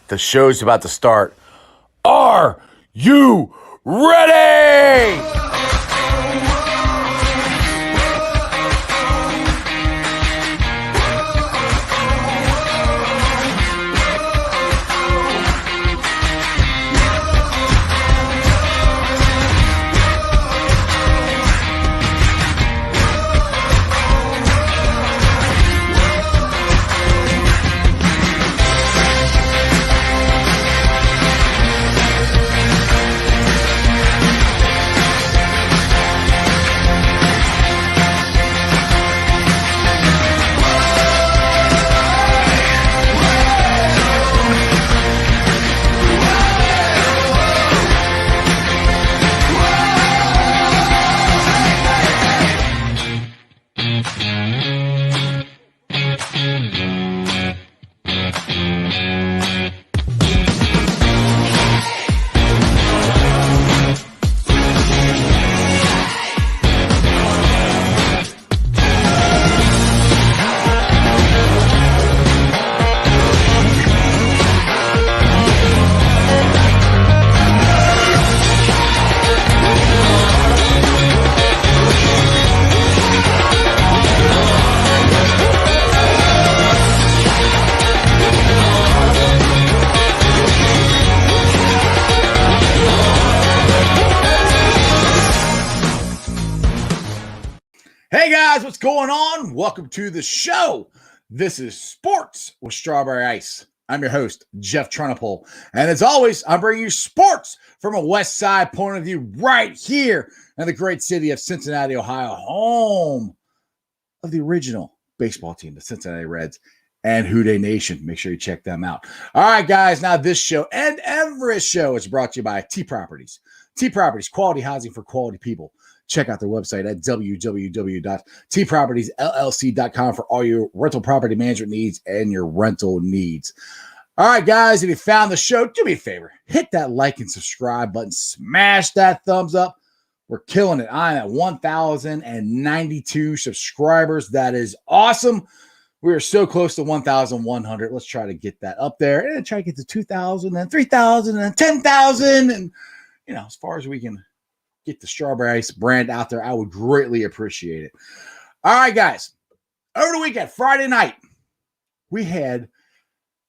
The show's about to start. Are you ready? Hey guys, what's going on? Welcome to the show. This is Sports with Strawberry Ice. I'm your host, Jeff Trunapole. And as always, I'm bringing you sports from a West Side point of view right here in the great city of Cincinnati, Ohio, home of the original baseball team, the Cincinnati Reds and Bday Nation. Make sure you check them out. All right, guys, now this show and every show is brought to you by T Properties. T Properties, quality housing for quality people. Check out their website at www.tpropertiesllc.com for all your rental property management needs and your rental needs. All right, guys, if you found the show, do me a favor. Hit that like and subscribe button. Smash that thumbs up. We're killing it. I'm at 1,092 subscribers. That is awesome. We are so close to 1,100. Let's try to get that up there and try to get to 2,000 and 3,000 and 10,000. And, as far as we can get the Strawberry Ice brand out there, I would greatly appreciate it. All right, guys. Over the weekend, Friday night, we had,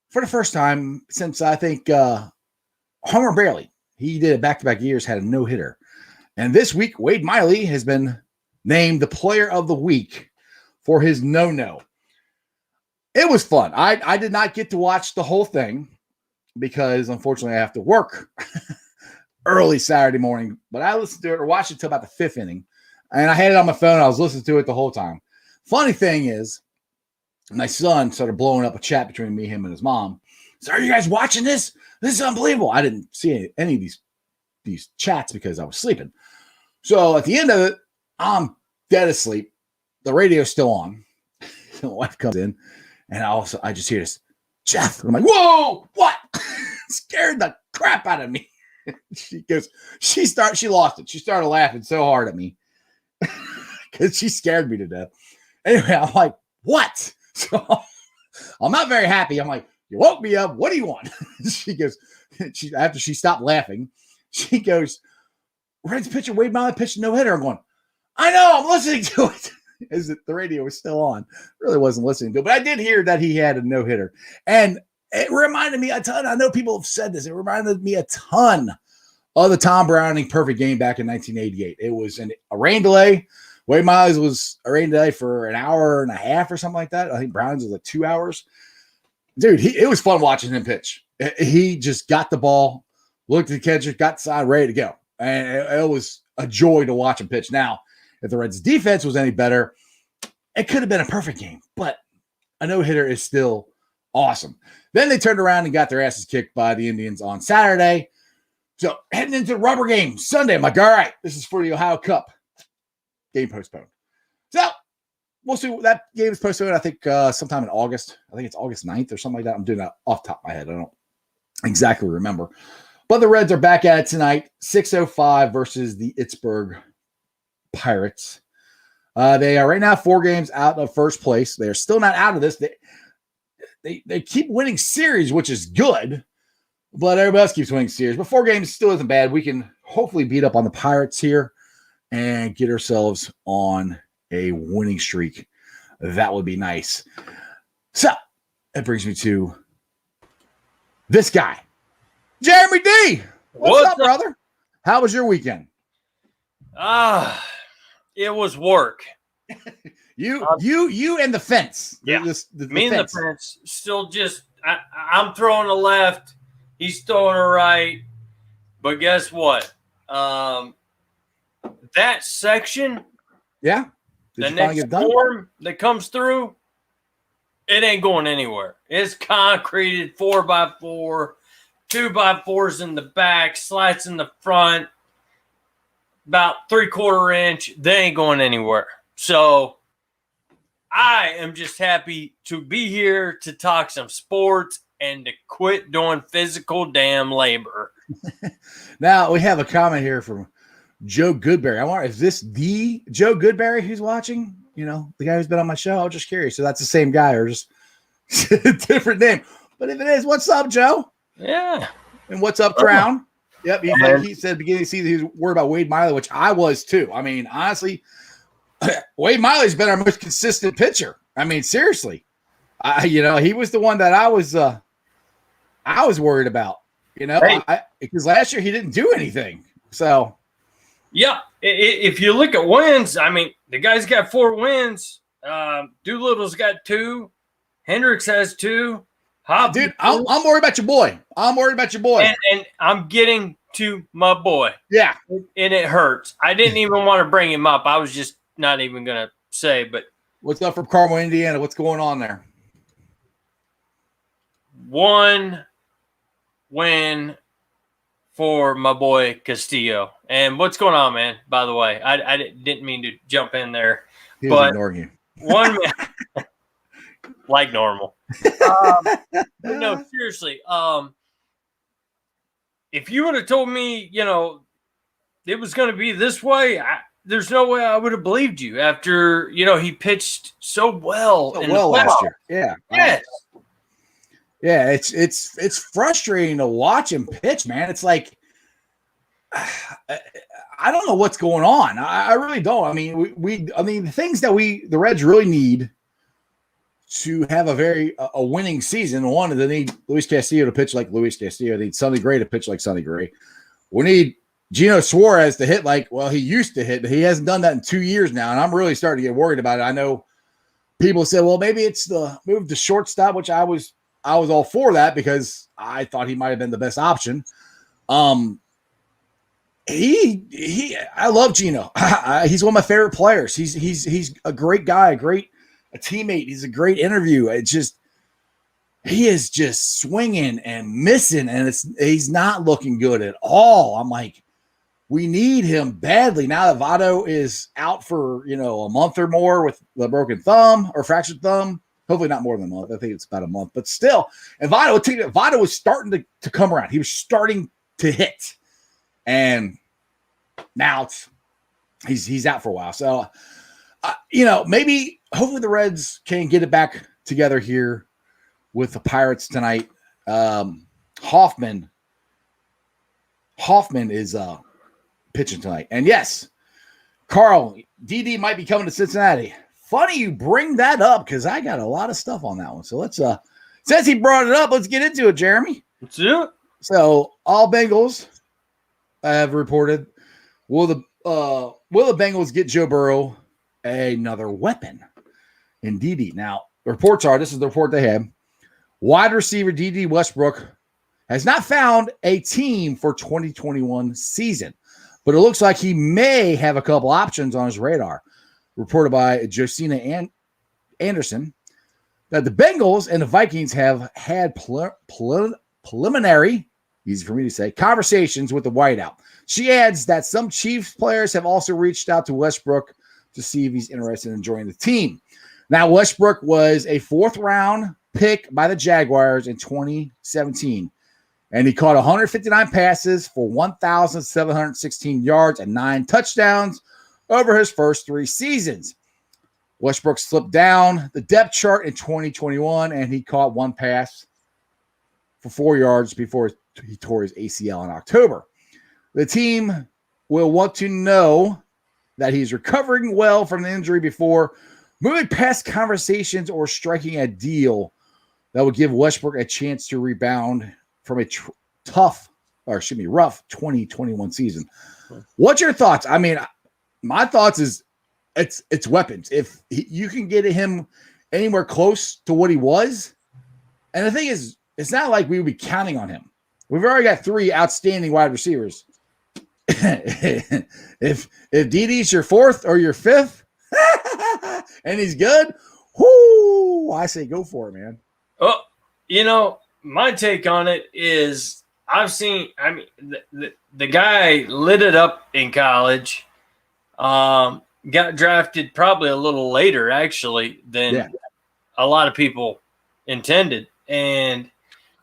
for the first time since I think Homer Bailey, he did it back-to-back years, had a no-hitter. And this week, Wade Miley has been named the player of the week for his no-no. It was fun. I did not get to watch the whole thing because, unfortunately, I have to work early Saturday morning, but I listened to it or watched it until about the fifth inning, and I had it on my phone. I was listening to it the whole time. Funny thing is, my son started blowing up a chat between me, him, and his mom. So, are you guys watching this? This is unbelievable. I didn't see any of these chats because I was sleeping. So at the end of it, I'm dead asleep. The radio's still on. My wife comes in, and I just hear this, Jeff. And I'm like, whoa, what? Scared the crap out of me. She lost it. She started laughing so hard at me because she scared me to death. Anyway, I'm like, what? So I'm not very happy. I'm like, you woke me up. What do you want? She goes, after she stopped laughing, she goes, Reds pitcher Wade Miley pitched no hitter. I'm going, I know, I'm listening to it. As the radio was still on. Really wasn't listening to it, but I did hear that he had a no hitter. And it reminded me a ton. I know people have said this. It reminded me a ton of the Tom Browning perfect game back in 1988. It was a rain delay. Wade Miley's was a rain delay for an hour and a half or something like that. I think Browning's was like 2 hours. Dude, it was fun watching him pitch. He just got the ball, looked at the catcher, got the side, ready to go. And it was a joy to watch him pitch. Now, if the Reds' defense was any better, it could have been a perfect game. But a no-hitter is still awesome. Then they turned around and got their asses kicked by the Indians on Saturday. So heading into the rubber game Sunday, I'm like, all right, this is for the Ohio Cup. Game postponed. So we'll see. That game is postponed, I think, sometime in August. I think it's August 9th or something like that. I'm doing that off the top of my head. I don't exactly remember. But the Reds are back at it tonight, 6:05 versus the Pittsburgh Pirates. They are right now 4 games out of first place. They're still not out of this. They keep winning series, which is good. But everybody else keeps winning series. But 4 games still isn't bad. We can hopefully beat up on the Pirates here and get ourselves on a winning streak. That would be nice. So that brings me to this guy, Jeremy D. What's up, brother? How was your weekend? It was work. You and the fence. Yeah, the me and the fence. Still just, I'm throwing a left. He's throwing a right. But guess what? That section, the next storm that comes through, it ain't going anywhere. It's concreted 4x4, 2x4s in the back, slats in the front, about 3/4 inch. They ain't going anywhere. So I am just happy to be here to talk some sports and to quit doing physical damn labor. Now we have a comment here from Joe Goodberry. I wonder, is this the Joe Goodberry who's watching? You know, the guy who's been on my show. I'm just curious. So that's the same guy or just a different name. But if it is, what's up, Joe? Yeah. And what's up, Crown? Yep. He said beginning of the season he was worried about Wade Miley, which I was too. I mean, honestly, Wade Miley's been our most consistent pitcher. I mean, seriously. He was the one that I was worried about. Because last year he didn't do anything. So, yeah, if you look at wins, I mean, the guy's got 4 wins. Doolittle's got 2. Hendricks has 2. Dude, I'm worried about your boy. And I'm getting to my boy. Yeah. And it hurts. I didn't even want to bring him up. I was just not even going to say, but. What's up from Carmel, Indiana? What's going on there? 1 win for my boy Castillo. And what's going on, man? By the way, I didn't mean to jump in there. He was ignoring you. 1 man, like normal. No, seriously. If you would have told me, it was going to be this way, there's no way I would have believed you after, he pitched so well last year. Yeah. Yes. Yeah, it's frustrating to watch him pitch, man. It's like I don't know what's going on. I really don't. I mean, the things that the Reds really need to have a winning season. One, they need Luis Castillo to pitch like Luis Castillo. They need Sonny Gray to pitch like Sonny Gray. We need Gino Suarez to hit like, well, he used to hit, but he hasn't done that in 2 years now, and I'm really starting to get worried about it. I know people said, well, maybe it's the move to shortstop, which I was all for that because I thought he might have been the best option. I love Gino. He's one of my favorite players. He's a great guy, a teammate. He's a great interview. He is just swinging and missing, and he's not looking good at all. I'm like, we need him badly now that Votto is out for a month or more with the broken thumb or fractured thumb. Hopefully not more than a month. I think it's about a month, but still. And Votto was starting to come around. He was starting to hit, and now he's out for a while. So, maybe hopefully the Reds can get it back together here with the Pirates tonight. Hoffman is pitching tonight, and yes, Carl Dede might be coming to Cincinnati. Funny you bring that up because I got a lot of stuff on that one. So let's since he brought it up, let's get into it, Jeremy. Let's do it. So all Bengals have reported. Will the Bengals get Joe Burrow another weapon? In Dede. Now, the reports are, this is the report they have. Wide receiver Dede Westbrook has not found a team for 2021 season, but it looks like he may have a couple options on his radar. Reported by Josina Anderson that the Bengals and the Vikings have had preliminary, easy for me to say, conversations with the whiteout. She adds that some Chiefs players have also reached out to Westbrook to see if he's interested in joining the team. Now, Westbrook was a 4th-round pick by the Jaguars in 2017, and he caught 159 passes for 1,716 yards and 9 touchdowns over his first 3 seasons. Westbrook slipped down the depth chart in 2021, and he caught 1 pass for 4 yards before his he tore his ACL in October. The team will want to know that he's recovering well from the injury before moving past conversations or striking a deal that would give Westbrook a chance to rebound from a rough 2021 season. What's your thoughts? I mean, my thoughts is it's weapons. If you can get him anywhere close to what he was, and the thing is, it's not like we would be counting on him. We've already got 3 outstanding wide receivers. if Dede's your 4th or your 5th, and he's good, whoo! I say go for it, man. Oh, my take on it is the guy lit it up in college. Got drafted probably a little later, actually, than a lot of people intended. And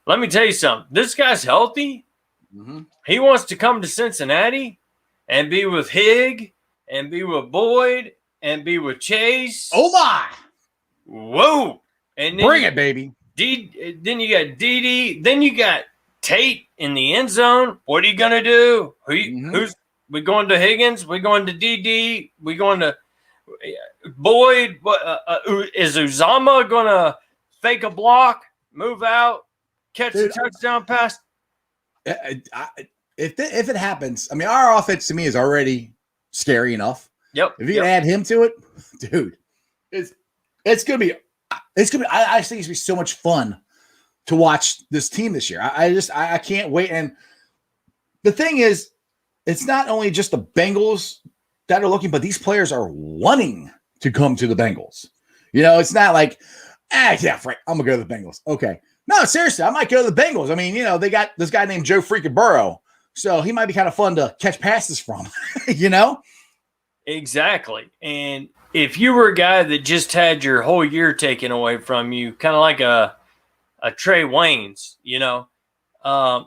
let me tell you something. This guy's healthy. Mm-hmm. He wants to come to Cincinnati and be with Higg and be with Boyd and be with Chase. Oh, my. Whoa. And then bring it, baby. Then you got Dede. Then you got Tate in the end zone. What are you going to do? Who's we going to Higgins? We going to Dede? We going to Boyd? Is Uzama going to fake a block, move out, catch the touchdown pass? If it happens, I mean, our offense to me is already scary enough. Yep. If you can add him to it, dude, it's gonna be. I think it's gonna be so much fun to watch this team this year. I can't wait. And the thing is, it's not only just the Bengals that are looking, but these players are wanting to come to the Bengals. It's not like, yeah, Frank, I'm gonna go to the Bengals. Okay. No, seriously, I might go to the Bengals. I mean, they got this guy named Joe freaking Burrow, so he might be kind of fun to catch passes from, Exactly. And if you were a guy that just had your whole year taken away from you, kind of like a Trey Waynes,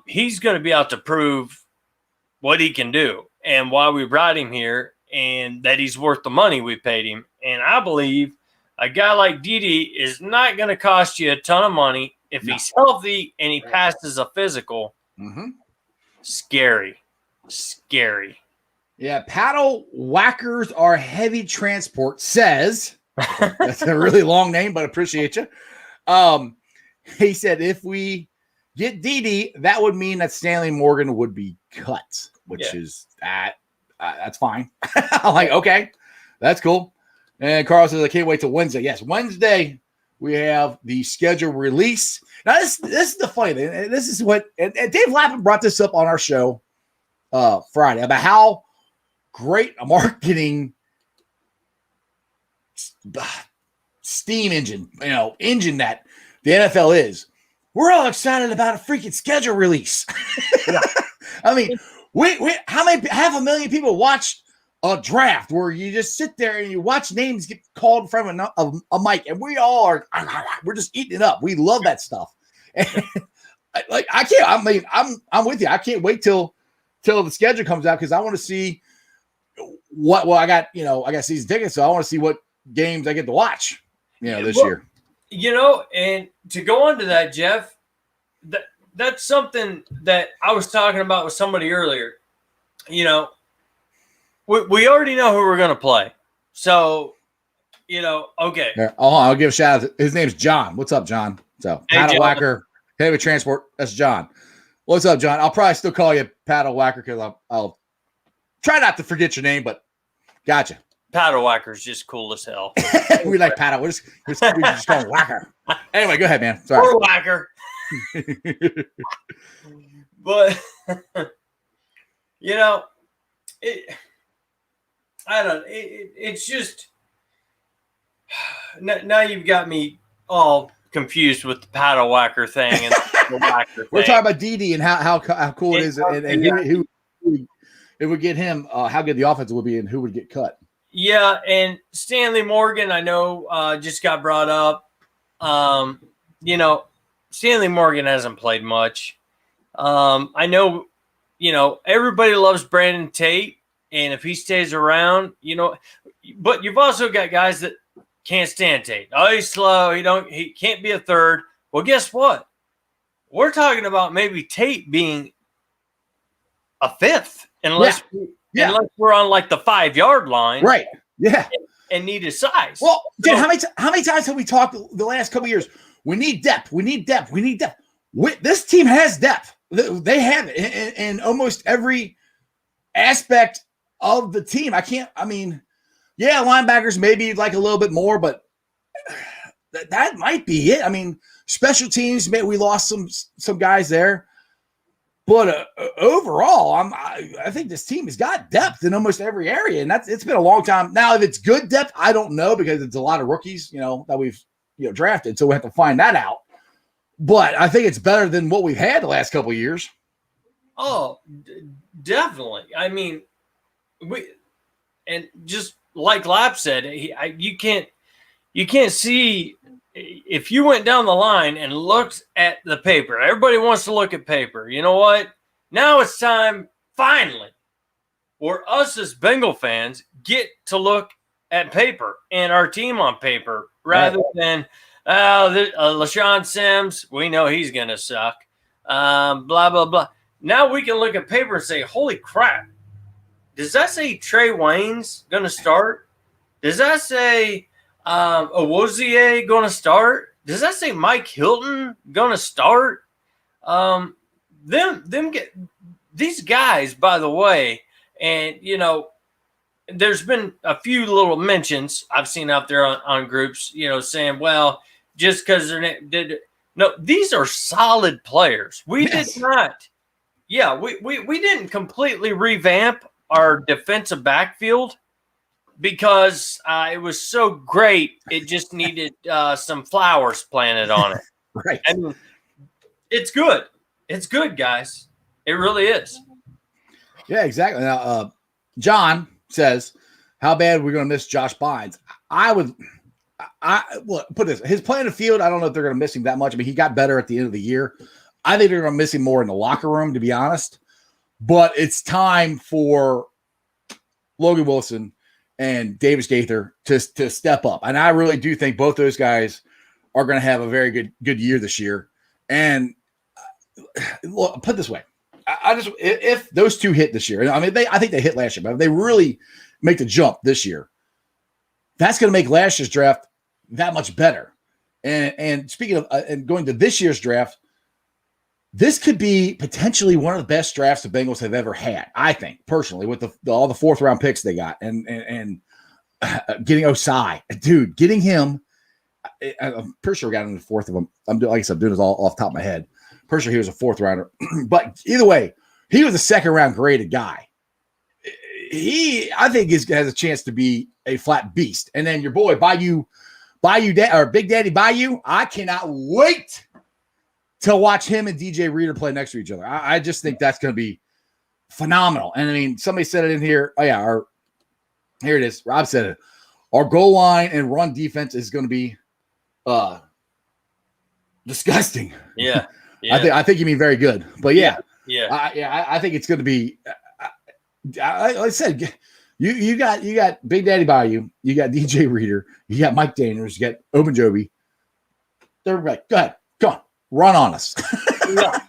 he's going to be out to prove what he can do and why we brought him here and that he's worth the money we paid him. And I believe a guy like Dede is not going to cost you a ton of money. If he's healthy and he passes a physical, scary. Yeah, paddle whackers are heavy transport says. That's a really long name, but appreciate you. He said if we get Dede, that would mean that Stanley Morgan would be cut, which is that's fine. I'm like, okay, that's cool. And Carl says, I can't wait till Wednesday. Yes, Wednesday we have the schedule release. Now, this is the funny thing. And this is what and Dave Lappin brought this up on our show Friday about how great a marketing steam engine, engine that the NFL is. We're all excited about a freaking schedule release. I mean, we how many 500,000 people watched a draft where you just sit there and you watch names get called in front of a mic, and we're just eating it up. We love that stuff. And I can't. I mean, I'm with you. I can't wait till the schedule comes out because I want to see what. Well, I got season tickets, so I want to see what games I get to watch. This year. And to go on to that, Jeff, that's something that I was talking about with somebody earlier. We already know who we're going to play. So, okay. Yeah, I'll give a shout out. His name's John. What's up, John? So, paddle whacker, heavy transport. That's John. What's up, John? I'll probably still call you paddle whacker because I'll try not to forget your name, but gotcha. Paddle whacker's just cool as hell. We like paddle. We just call him whacker. Anyway, go ahead, man. Sorry. Or whacker. But, I don't. It's just now you've got me all confused with the paddle whacker thing and the whacker thing. We're talking about Dede and how cool it is, and who it would get him. How good the offense would be, and who would get cut. Yeah, and Stanley Morgan, I know, just got brought up. Stanley Morgan hasn't played much. I know, everybody loves Brandon Tate. And if he stays around, but you've also got guys that can't stand Tate. Oh, he's slow. He can't be a third. Well, guess what? we're talking about maybe Tate being a fifth, unless we're on like the 5-yard line, right? Yeah, and need his size. Well, dude, how many times have we talked the last couple of years? We need depth. We need depth. We need depth. This team has depth. They have it in almost every aspect of the team. Linebackers maybe like a little bit more, but that might be it. I mean, special teams, maybe we lost some guys there. But overall, I think this team has got depth in almost every area, and it's been a long time. Now, if it's good depth, I don't know because it's a lot of rookies, that we've drafted, so we have to find that out. But I think it's better than what we've had the last couple of years. Oh, definitely. I mean, just like Lap said, you can't see. If you went down the line and looked at the paper, everybody wants to look at paper. You know what? Now it's time, finally, where us as Bengal fans get to look at paper and our team on paper rather than LaShawn Sims. We know he's going to suck. Blah, blah, blah. Now we can look at paper and say, holy crap. Does that say Trey Wayne's going to start? Does that say Owozie going to start? Does that say Mike Hilton going to start? These guys, by the way, and there's been a few little mentions I've seen out there on groups, saying, well, just because no, these are solid players. We did not. Yeah, we didn't completely revamp our defensive backfield because it was so great, it just needed some flowers planted on it. Right. I mean, it's good. It's good, guys. It really is. Yeah, exactly. Now, John says, how bad are we going to miss Josh Bynes? Put this. His play in the field, I don't know if they're going to miss him that much. I mean, he got better at the end of the year. I think they're going to miss him more in the locker room, to be honest. But it's time for Logan Wilson and Davis Gaither to step up. And I really do think both those guys are going to have a very good year this year. And put it this way, if those two hit this year, I mean, I think they hit last year, but if they really make the jump this year, that's going to make last year's draft that much better. And speaking of and going to this year's draft, this could be potentially one of the best drafts the Bengals have ever had, I think, personally, with all the fourth-round picks they got and getting Osai. Dude, getting him, I'm pretty sure we got him in the fourth of them. I'm doing this all off the top of my head. Pretty sure he was a fourth-rounder. But either way, he was a second-round graded guy. I think has a chance to be a flat beast. And then your boy, Big Daddy Bayou, I cannot wait to watch him and DJ Reader play next to each other. I just think that's going to be phenomenal. And I mean, somebody said it in here. Oh yeah, here it is. Rob said it. Our goal line and run defense is going to be disgusting. Yeah. I think you mean very good. But yeah. I think it's going to be. Like I said, you got Big Daddy Bayou, you got DJ Reader, you got Mike Daniels, you got Ogunjobi. They're like, go ahead, come on, run on us. Yeah,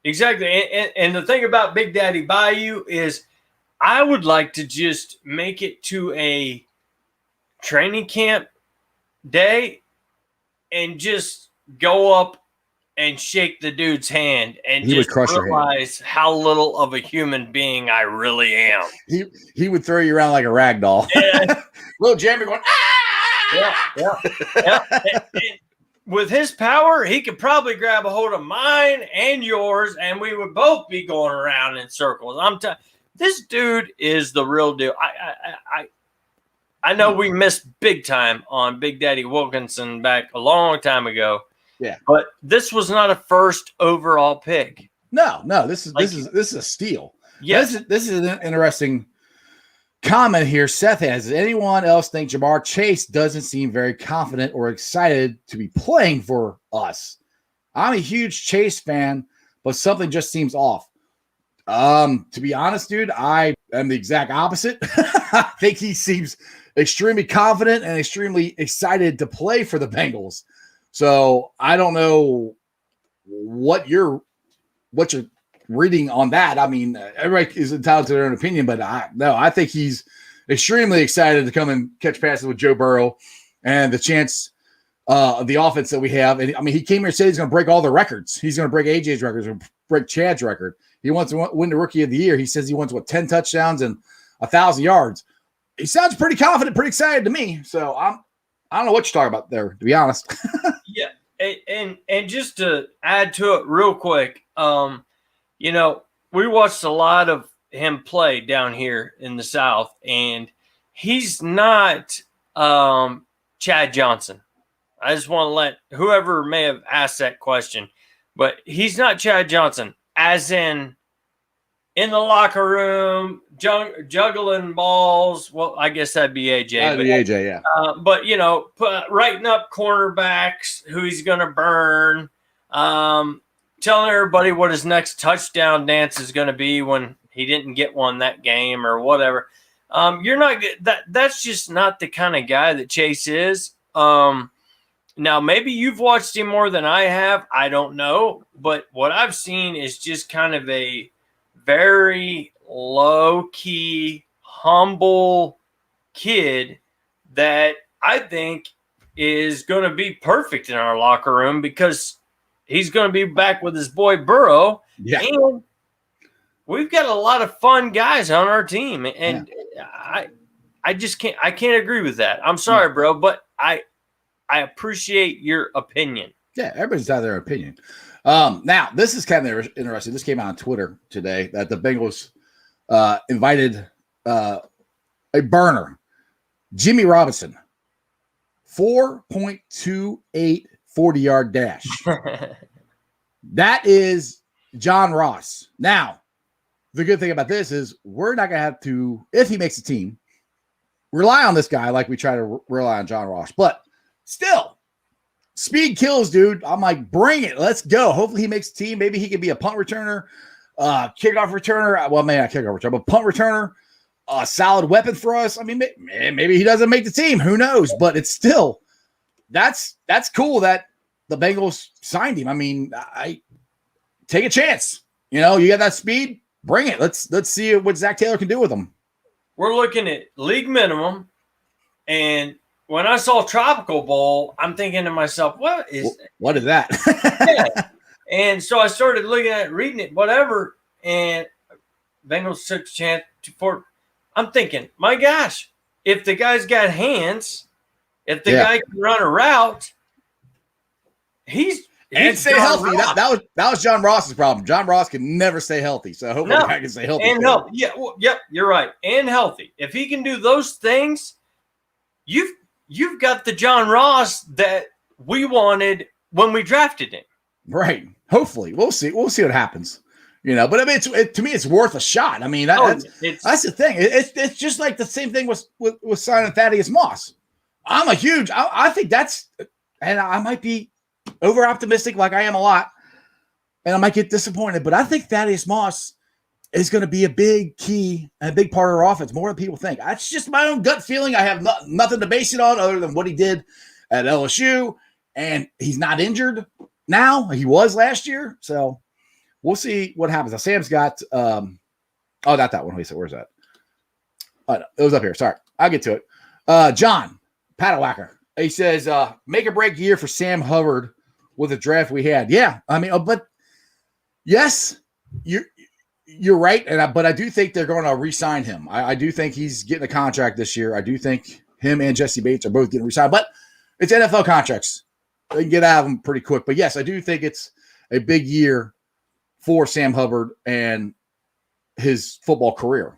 exactly. And the thing about Big Daddy Bayou is, I would like to just make it to a training camp day and just go up and shake the dude's hand and he just would crush realize how little of a human being I really am. He would throw you around like a rag doll. Yeah. Little Jamie going, ah! Yeah. And with his power, he could probably grab a hold of mine and yours, and we would both be going around in circles. This dude is the real deal. I know we missed big time on Big Daddy Wilkinson back a long time ago. Yeah, but this was not a first overall pick. No, this is a steal. Yes, this is an interesting comment here. Seth has. Does anyone else think Jamar Chase doesn't seem very confident or excited to be playing for us? I'm a huge Chase fan, but something just seems off. To be honest, dude, I am the exact opposite. I think he seems extremely confident and extremely excited to play for the Bengals. So I don't know what you're reading on that. I mean, everybody is entitled to their own opinion, but I think he's extremely excited to come and catch passes with Joe Burrow and the chance of the offense that we have. And I mean, he came here and said he's going to break all the records. He's going to break AJ's records or break Chad's record. He wants to win the Rookie of the Year. He says he wants 10 touchdowns and 1,000 yards. He sounds pretty confident, pretty excited to me. So I don't know what you're talking about there, to be honest. Yeah, and just to add to it real quick, you know, we watched a lot of him play down here in the South, and he's not Chad Johnson. I just want to let whoever may have asked that question, but he's not Chad Johnson, as in the locker room, juggling balls. Well, I guess that'd be AJ. That'd be AJ, yeah. But, you know, writing up cornerbacks, who he's going to burn, telling everybody what his next touchdown dance is going to be when he didn't get one that game or whatever. You're not that's just not the kind of guy that Chase is. Now, maybe you've watched him more than I have. I don't know. But what I've seen is just kind of a very low-key, humble kid that I think is going to be perfect in our locker room because he's going to be back with his boy Burrow. Yeah. And we've got a lot of fun guys on our team. And I just can't agree with that. I'm sorry, bro, but I appreciate your opinion. Yeah, everybody's got their opinion. Now, this is kind of interesting. This came out on Twitter today that the Bengals invited a burner, Jimmy Robinson, 4.28 40-yard dash. That is John Ross. Now, the good thing about this is we're not going to have to, if he makes the team, rely on this guy like we try to rely on John Ross. But still, speed kills, dude. I'm like, bring it. Let's go. Hopefully he makes the team. Maybe he can be a punt returner, kickoff returner. Well, maybe not kickoff returner, but punt returner, a solid weapon for us. I mean, maybe he doesn't make the team. Who knows? But it's still, that's cool that the Bengals signed him. I mean, I take a chance. You know, you got that speed, bring it. Let's see what Zac Tayler can do with him. We're looking at league minimum, and when I saw Tropical Bowl, I'm thinking to myself, what is that? Yeah. And so I started looking at it, reading it, whatever, and Bengals took a chance for. I'm thinking, my gosh, if the guy's got hands, if the guy can run a route, he's stay healthy. That was John Ross's problem. John Ross can never stay healthy, so I hope the guy can stay healthy. And healthy. Yeah, well, yep, you're right. And healthy. If he can do those things, you've got the John Ross that we wanted when we drafted him. Right. Hopefully. We'll see. We'll see what happens. You know, but I mean, to me, it's worth a shot. I mean, that's the thing. It's just like the same thing with signing Thaddeus Moss. I think that's, and I might be over optimistic like I am a lot, and I might get disappointed, but I think Thaddeus Moss is going to be a big key and a big part of our offense, more than people think. That's just my own gut feeling. I have nothing to base it on other than what he did at LSU, and he's not injured now. He was last year, so we'll see what happens. Now, Sam's got not that one. Where's that? Oh, no, it was up here. Sorry. I'll get to it. John Paddlewacker. He says, make or break year for Sam Hubbard with the draft we had. Yeah, I mean, but yes, you're right, but I do think they're going to re-sign him. I do think he's getting a contract this year. I do think him and Jesse Bates are both getting re-signed, but it's NFL contracts. They can get out of them pretty quick. But yes, I do think it's a big year for Sam Hubbard and his football career.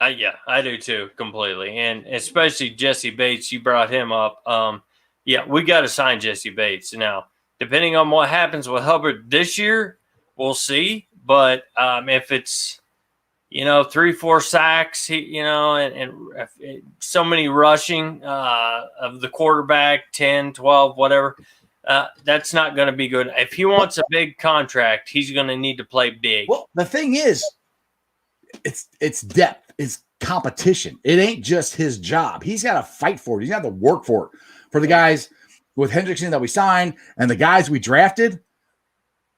Yeah, I do too, completely. And especially Jesse Bates, you brought him up. We got to sign Jesse Bates. Now, depending on what happens with Hubbard this year, we'll see. But if it's, 3-4 sacks, and so many rushing of the quarterback, 10, 12, whatever, that's not going to be good. If he wants a big contract, he's going to need to play big. Well, the thing is, it's depth. It's competition. It ain't just his job. He's got to fight for it. He's got to work for it. For the guys with Hendrickson that we signed and the guys we drafted,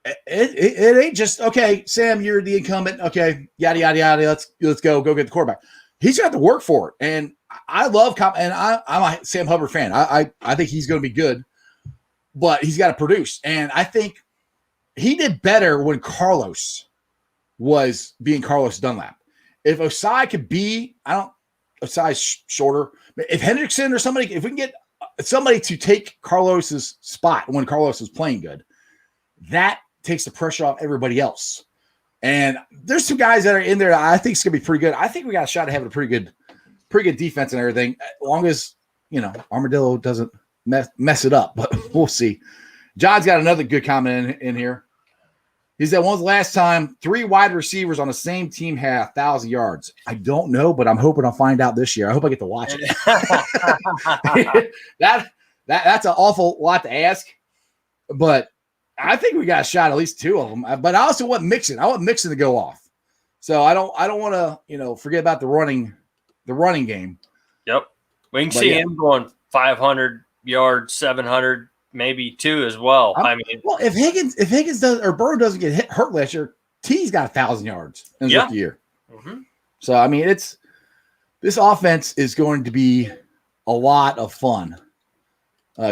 It ain't just okay. Sam, you're the incumbent. Okay, yada yada yada. Let's go get the quarterback. He's got to work for it, and I love and I'm a Sam Hubbard fan. I think he's going to be good, but he's got to produce. And I think he did better when Carlos was being Carlos Dunlap. If Osai could be, Osai's shorter. If Hendrickson or somebody, if we can get somebody to take Carlos's spot when Carlos is playing good, that takes the pressure off everybody else. And there's some guys that are in there that I think is going to be pretty good. I think we got a shot at having a pretty good defense and everything, as long as, Armadillo doesn't mess it up, but we'll see. John's got another good comment in here. He said, when's the last time 3 wide receivers on the same team had 1,000 yards? I don't know, but I'm hoping I'll find out this year. I hope I get to watch it. That's an awful lot to ask, but I think we got a shot at least 2 of them. But I also want Mixon. I want Mixon to go off. So I don't want to, forget about the running game. Yep. We can see him going 500 yards, 700, maybe 2 as well. If Higgins does or Burrow doesn't get hurt last year, T's got 1,000 yards in his rookie year. Mm-hmm. So this offense is going to be a lot of fun.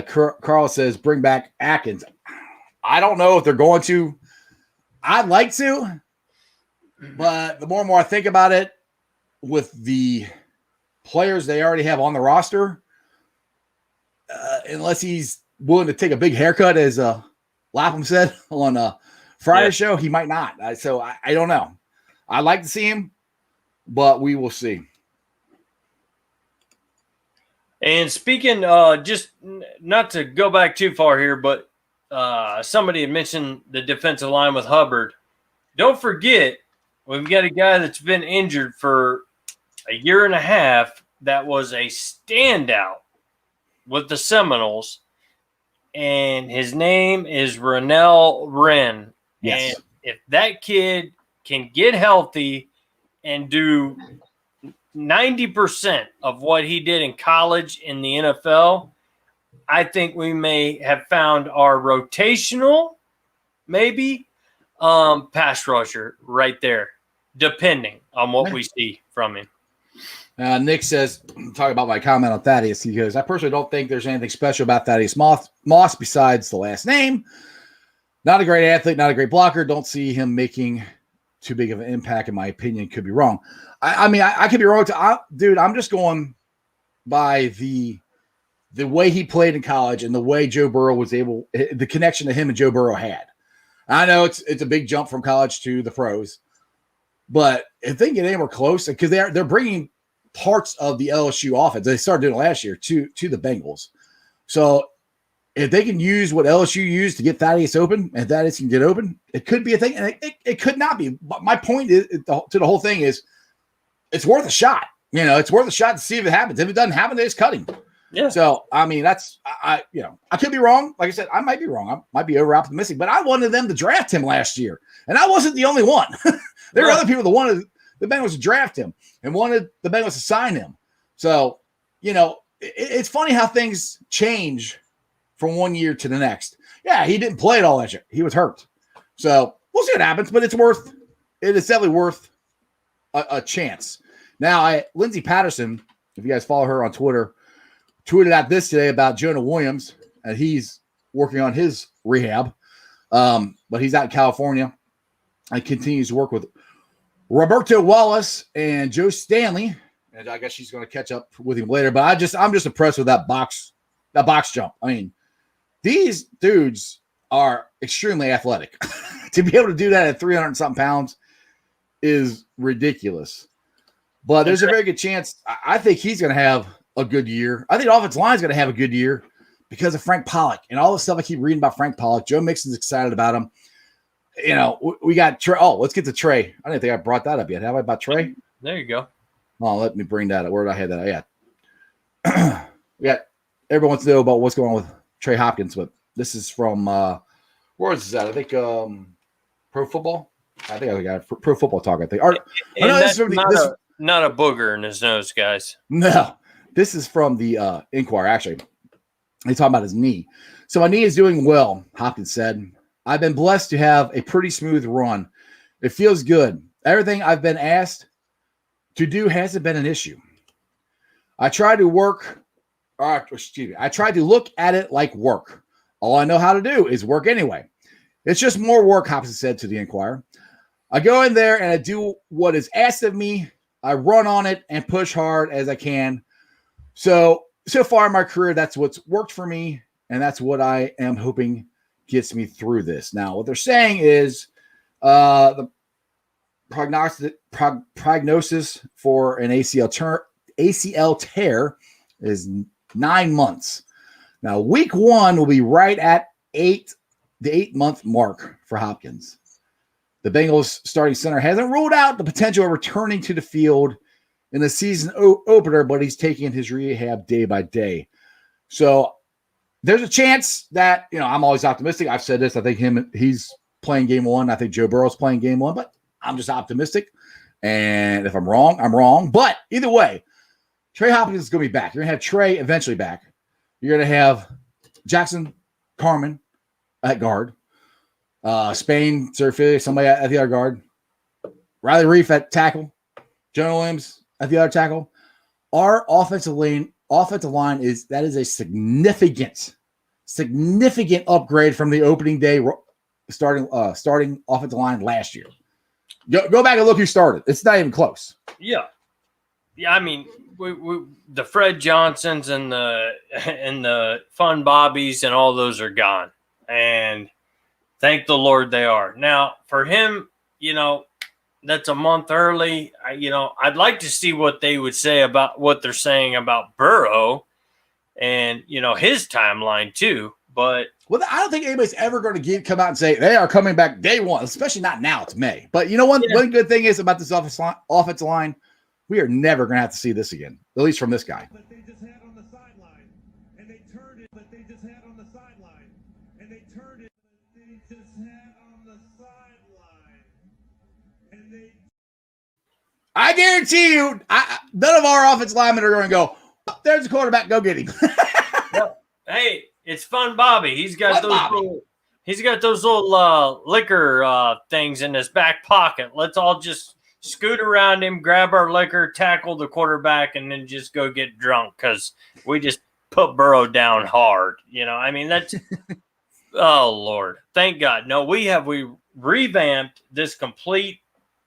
Carl says, bring back Atkins. I don't know if they're going to. I'd like to, but the more and more I think about it, with the players they already have on the roster, unless he's willing to take a big haircut, as Lapham said on Friday's show, he might not. So I don't know. I'd like to see him, but we will see. And speaking, just not to go back too far here, but somebody had mentioned the defensive line with Hubbard. Don't forget, we've got a guy that's been injured for a year and a half that was a standout with the Seminoles, and his name is Renell Wren. Yes. And if that kid can get healthy and do 90% of what he did in college in the NFL, I think we may have found our rotational, maybe, pass rusher right there, depending on what we see from him. Nick says, talking about my comment on Thaddeus, he goes, I personally don't think there's anything special about Thaddeus Moss besides the last name. Not a great athlete, not a great blocker. Don't see him making too big of an impact, in my opinion. Could be wrong. I could be wrong. Dude, I'm just going by the way he played in college and the way Joe Burrow was able, the connection to him and Joe Burrow had. I know it's a big jump from college to the pros, but if they can get anywhere close, because they're bringing parts of the LSU offense, they started doing it last year to the Bengals. So if they can use what LSU used to get Thaddeus open, and Thaddeus can get open, it could be a thing, and it could not be. But my point is to the whole thing is, it's worth a shot. It's worth a shot to see if it happens. If it doesn't happen, they just cut him. Yeah. So, that's, I could be wrong. Like I said, I might be wrong. I might be over optimistic, but I wanted them to draft him last year. And I wasn't the only one. There were other people that wanted the Bengals to draft him and wanted the Bengals to sign him. So, it's funny how things change from one year to the next. Yeah, he didn't play it all that year. He was hurt. So we'll see what happens, but it is definitely worth a chance. Now, Lindsay Patterson, if you guys follow her on Twitter, tweeted out this today about Jonah Williams, and he's working on his rehab, but he's out in California and continues to work with Roberto Wallace and Joe Stanley, and I guess she's going to catch up with him later. But I'm just impressed with that box jump. These dudes are extremely athletic. To be able to do that at 300 and something pounds is ridiculous. But there's a very good chance. I think he's going to have a good year. I think the offensive line is going to have a good year because of Frank Pollock and all the stuff I keep reading about Frank Pollock. Joe Mixon's excited about him. We got Trey. Oh, let's get to Trey. I didn't think I brought that up yet. Have I about Trey? There you go. Oh, let me bring that up. Where did I have that? Yeah. We got everyone wants to know about what's going on with Trey Hopkins, but this is from where is this at? I think Pro Football. I think I got Pro Football Talk. I think. Not a booger in his nose, guys. No, this is from the Inquirer. Actually, they talking about his knee. So my knee is doing well, Hopkins said. I've been blessed to have a pretty smooth run. It feels good. Everything I've been asked to do hasn't been an issue. I tried to look at it like work. All I know how to do is work anyway. It's just more work, Hopkins said to the Inquirer. I go in there and I do what is asked of me. I run on it and push hard as I can. So far in my career, that's what's worked for me, and that's what I am hoping gets me through this. Now, what they're saying is the prognosis for an ACL tear is 9 months. Now, week 1 will be right at the 8-month mark for Hopkins. The Bengals starting center hasn't ruled out the potential of returning to the field in the season opener, but he's taking his rehab day by day. So there's a chance that, I'm always optimistic. I've said this. I think he's playing game 1. I think Joe Burrow's playing game 1, but I'm just optimistic. And if I'm wrong, I'm wrong. But either way, Trey Hopkins is going to be back. You're going to have Trey eventually back. You're going to have Jackson Carman at guard. Spain, Serafili, somebody at the other guard. Riley Reef at tackle. Jonah Williams at the other tackle. Our offensive line is a significant upgrade from the opening day starting offensive line last year. Go back and look who started. It's not even close. Yeah. I mean, the Fred Johnsons and the Fun Bobbies and all those are gone, and thank the Lord they are. Now, for him, that's a month early. I'd like to see what they would say about what they're saying about Burrow and, his timeline too. But I don't think anybody's ever going to come out and say they are coming back day 1, especially not now. It's May. But one good thing is about this offensive line, we are never going to have to see this again, at least from this guy. But they just had on the sideline, and they turned it. But they just had on the sideline, and they turned it. But they just had on the sideline, and they. I guarantee you, none of our offensive linemen are going to go, oh, there's the quarterback, go get him. Hey, it's Fun Bobby. He's got those little liquor things in his back pocket. Let's all just scoot around him, grab our liquor, tackle the quarterback, and then just go get drunk because we just put Burrow down hard. That's oh Lord, thank God. No, we revamped this complete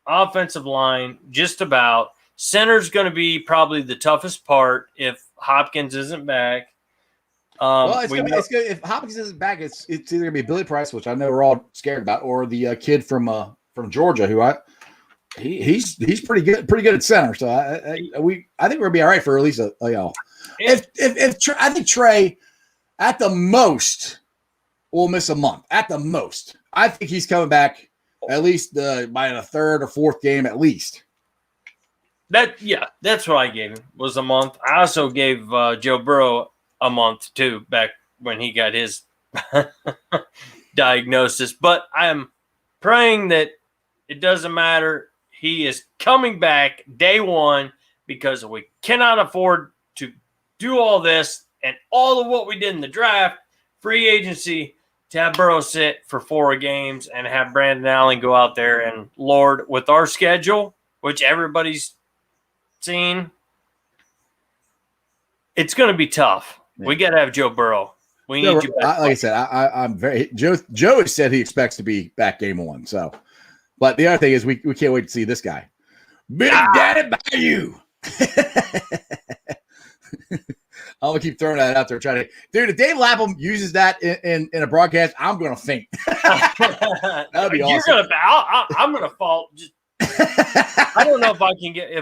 offensive line. Just about center's going to be probably the toughest part if Hopkins isn't back. It's good. If Hopkins isn't back, it's either going to be Billy Price, which I know we're all scared about, or the kid from Georgia, who he's pretty good at center. So I think we're gonna be all right for at least I think Trey at the most will miss a month. At the most, I think he's coming back at least by the 3rd or 4th game at least. That's what I gave him, was a month. I also gave Joe Burrow a month too, back when he got his diagnosis. But I'm praying that it doesn't matter. He is coming back day 1 because we cannot afford to do all this and all of what we did in the draft, free agency, to have Burrow sit for 4 games and have Brandon Allen go out there. And Lord, with our schedule, which everybody's seen, it's going to be tough. Yeah. We got to have Joe Burrow. We need you back. Like I said, I'm very – Joe has said he expects to be back game 1. So, but the other thing is we can't wait to see this guy. Big Daddy Bayou. I'm going to keep throwing that out there. Dude, if Dave Lapham uses that in a broadcast, I'm going to faint. That would be awesome. I'm going to fall. I don't know if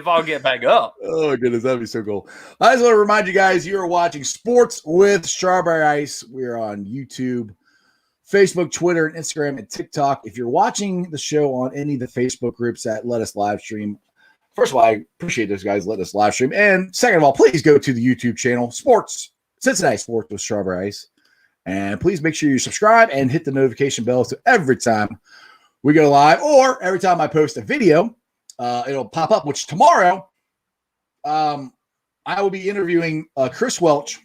I'll get back up. Oh, goodness. That'd be so cool. I just want to remind you guys, you are watching Sports with Strawberry Ice. We're on YouTube, Facebook, Twitter, and Instagram, and TikTok. If you're watching the show on any of the Facebook groups that let us live stream, first of all, I appreciate those guys letting us live stream. And second of all, please go to the YouTube channel, Cincinnati Sports with Strawberry Ice. And please make sure you subscribe and hit the notification bell so every time we go live or every time I post a video, it'll pop up, which tomorrow I will be interviewing Chris Welch,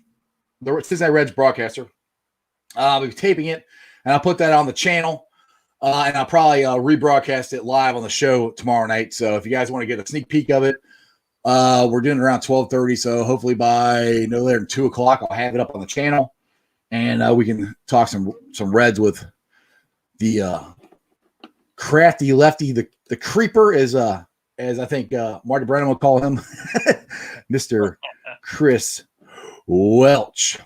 the Cincinnati Reds broadcaster. I'll be taping it. and I'll put that on the channel. And I'll probably rebroadcast it live on the show tomorrow night. So if you guys want to get a sneak peek of it, we're doing it around 12:30. So hopefully by no later than 2 o'clock, I'll have it up on the channel, and we can talk some Reds with the crafty lefty, the creeper, as I think Marty Brennan will call him, Mr. Chris Welch.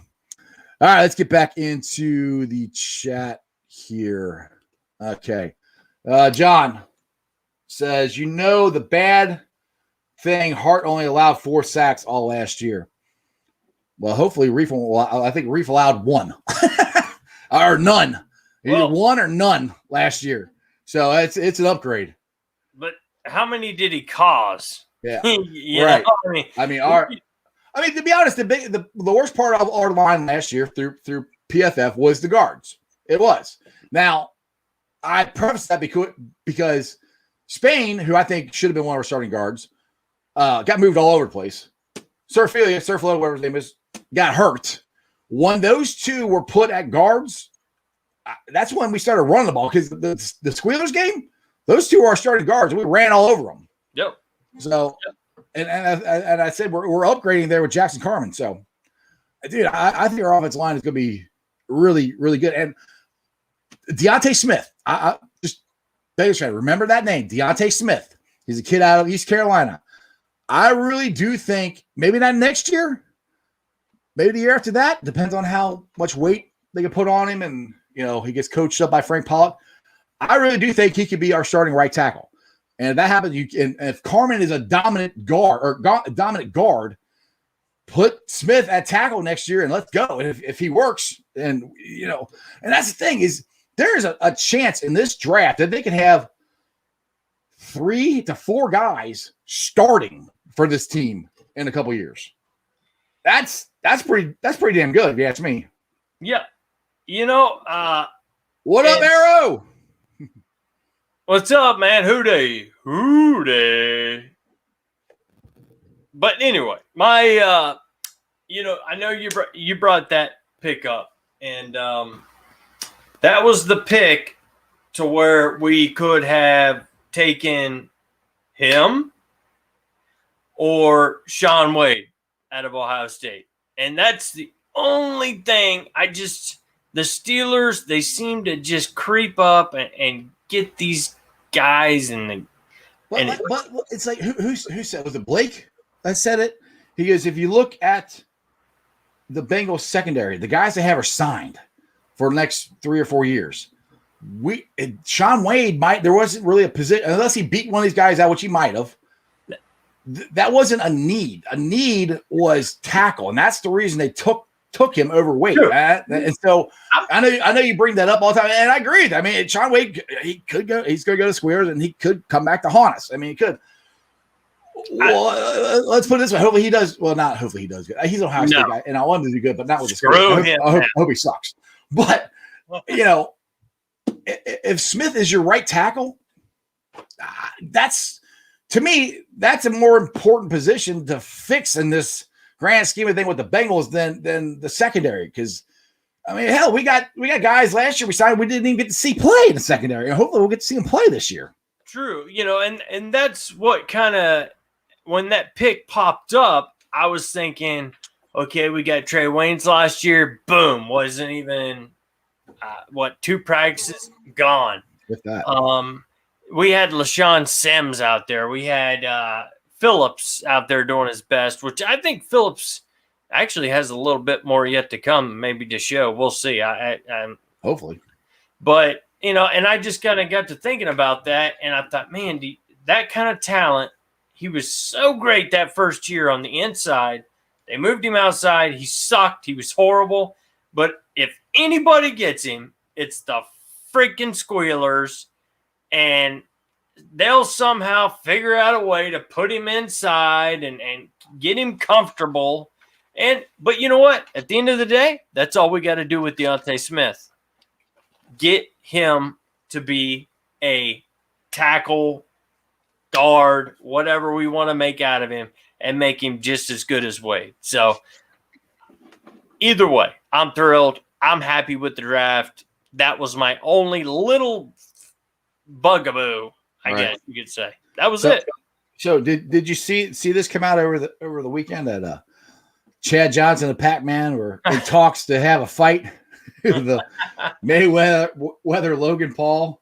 All right, let's get back into the chat here. Okay. John says, the bad thing, Hart only allowed 4 sacks all last year. Well, hopefully Reef allowed 1 or none. Either 1 or none last year. So it's an upgrade. But how many did he cause? Yeah. Right. I mean, to be honest, the worst part of our line last year through PFF was the guards. It was. Now, I preface that because Spain, who I think should have been one of our starting guards, got moved all over the place. Surfilo, whatever his name is, got hurt. When those two were put at guards, that's when we started running the ball, because the Squealers game, those two are our starting guards. We ran all over them. Yep. So, and I said we're upgrading there with Jackson Carman. So, dude, I think our offensive line is going to be really, really good. And Deontay Smith, I just remember that name, Deontay Smith. He's a kid out of East Carolina. I really do think maybe not next year, maybe the year after that. Depends on how much weight they can put on him, and he gets coached up by Frank Pollock. I really do think he could be our starting right tackle. And if that happens, and if Carman is a dominant guard, put Smith at tackle next year and let's go. And if he works, and that's the thing, is there's a chance in this draft that they can have 3 to 4 guys starting for this team in a couple years. That's pretty damn good, if you ask me. Yeah. What up, Arrow? What's up, man? Hooday. But anyway, my I know you brought that pick up, and that was the pick to where we could have taken him or Sean Wade out of Ohio State. And that's the only thing the Steelers, they seem to just creep up and get these guys but it's like, who said, was it Blake that said it? He goes, if you look at the Bengals secondary, the guys they have are signed for the next 3 or 4 years. Sean Wade there wasn't really a position, unless he beat one of these guys out, which he might have. That wasn't a need. A need was tackle, and that's the reason they took him over Wade. Sure. And so I know you bring that up all the time, and I agree. I mean, Sean Wade, he could go. He's going to go to Squares, and he could come back to haunt us. I mean, he could. Well, let's put it this way. Hopefully he does. Well, not hopefully he does good. He's an Ohio State guy, and I want him to do good, but not with the Squares. I hope he sucks. But if Smith is your right tackle, to me, that's a more important position to fix in this grand scheme of thing with the Bengals than the secondary. Because, I mean, hell, we got guys last year we signed we didn't even get to see play in the secondary. And hopefully we'll get to see them play this year. True. And that's what kind of, when that pick popped up, I was thinking, okay, we got Trey Waynes last year. Boom. Wasn't even, 2 practices gone. With that. We had LaShawn Sims out there. We had Phillips out there doing his best, which I think Phillips actually has a little bit more yet to come, maybe to show. We'll see. Hopefully. But, and I just kind of got to thinking about that, and I thought, man, that kind of talent, he was so great that first year on the inside. They moved him outside. He sucked. He was horrible. But if anybody gets him, it's the freaking Squealers. And they'll somehow figure out a way to put him inside and get him comfortable. But you know what? At the end of the day, that's all we got to do with Deontay Smith. Get him to be a tackle, guard, whatever we want to make out of him, and make him just as good as Wade. So either way, I'm thrilled. I'm happy with the draft. That was my only little bugaboo, I guess you could say. That was it. So did you see this come out over the weekend that Chad Johnson and Pac-Man were in talks to have a fight with the Mayweather Logan Paul,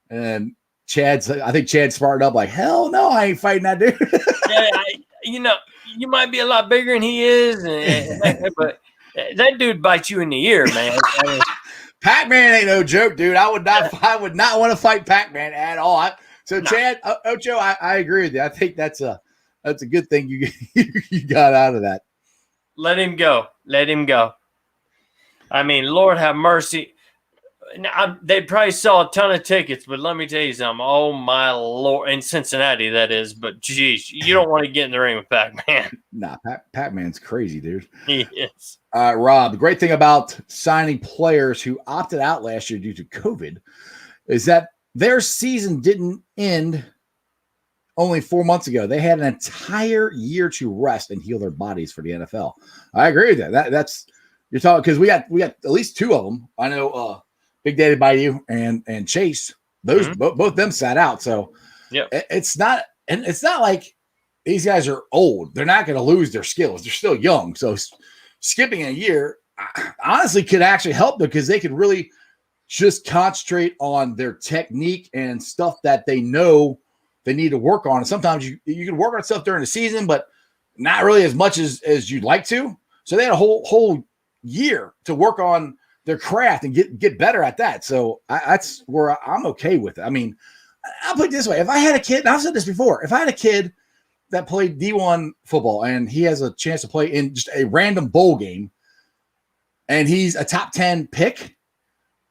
and I think Chad sparred up like, hell no, I ain't fighting that dude. Yeah, you might be a lot bigger than he is, but that dude bites you in the ear, man. Pac-Man ain't no joke, dude. I would not want to fight Pac-Man at all. Chad, Ocho, I agree with you. I think that's a good thing you got out of that. Let him go. I mean, Lord have mercy. Now, they probably sell a ton of tickets, but let me tell you something. Oh, my Lord. In Cincinnati, that is. But, geez, you don't want to get in the ring with Pac-Man. Nah, Pac-Man's crazy, dude. He is. Rob, the great thing about signing players who opted out last year due to COVID is that their season didn't end only 4 months ago. They had an entire year to rest and heal their bodies for the NFL. I agree with that. That's you're talking because we got at least two of them. I know Big Daddy Bayou and Chase. Those both them sat out. So yeah, it's not like these guys are old. They're not going to lose their skills. They're still young. So skipping a year honestly could actually help them because they could really just concentrate on their technique and stuff that they know they need to work on. And sometimes you can work on stuff during the season, but not really as much as you'd like to. So they had a whole year to work on their craft and get better at that. So that's where I'm okay with it. I mean, I'll put it this way. If I had a kid, and I've said this before, if I had a kid that played D1 football and he has a chance to play in just a random bowl game and he's a top 10 pick,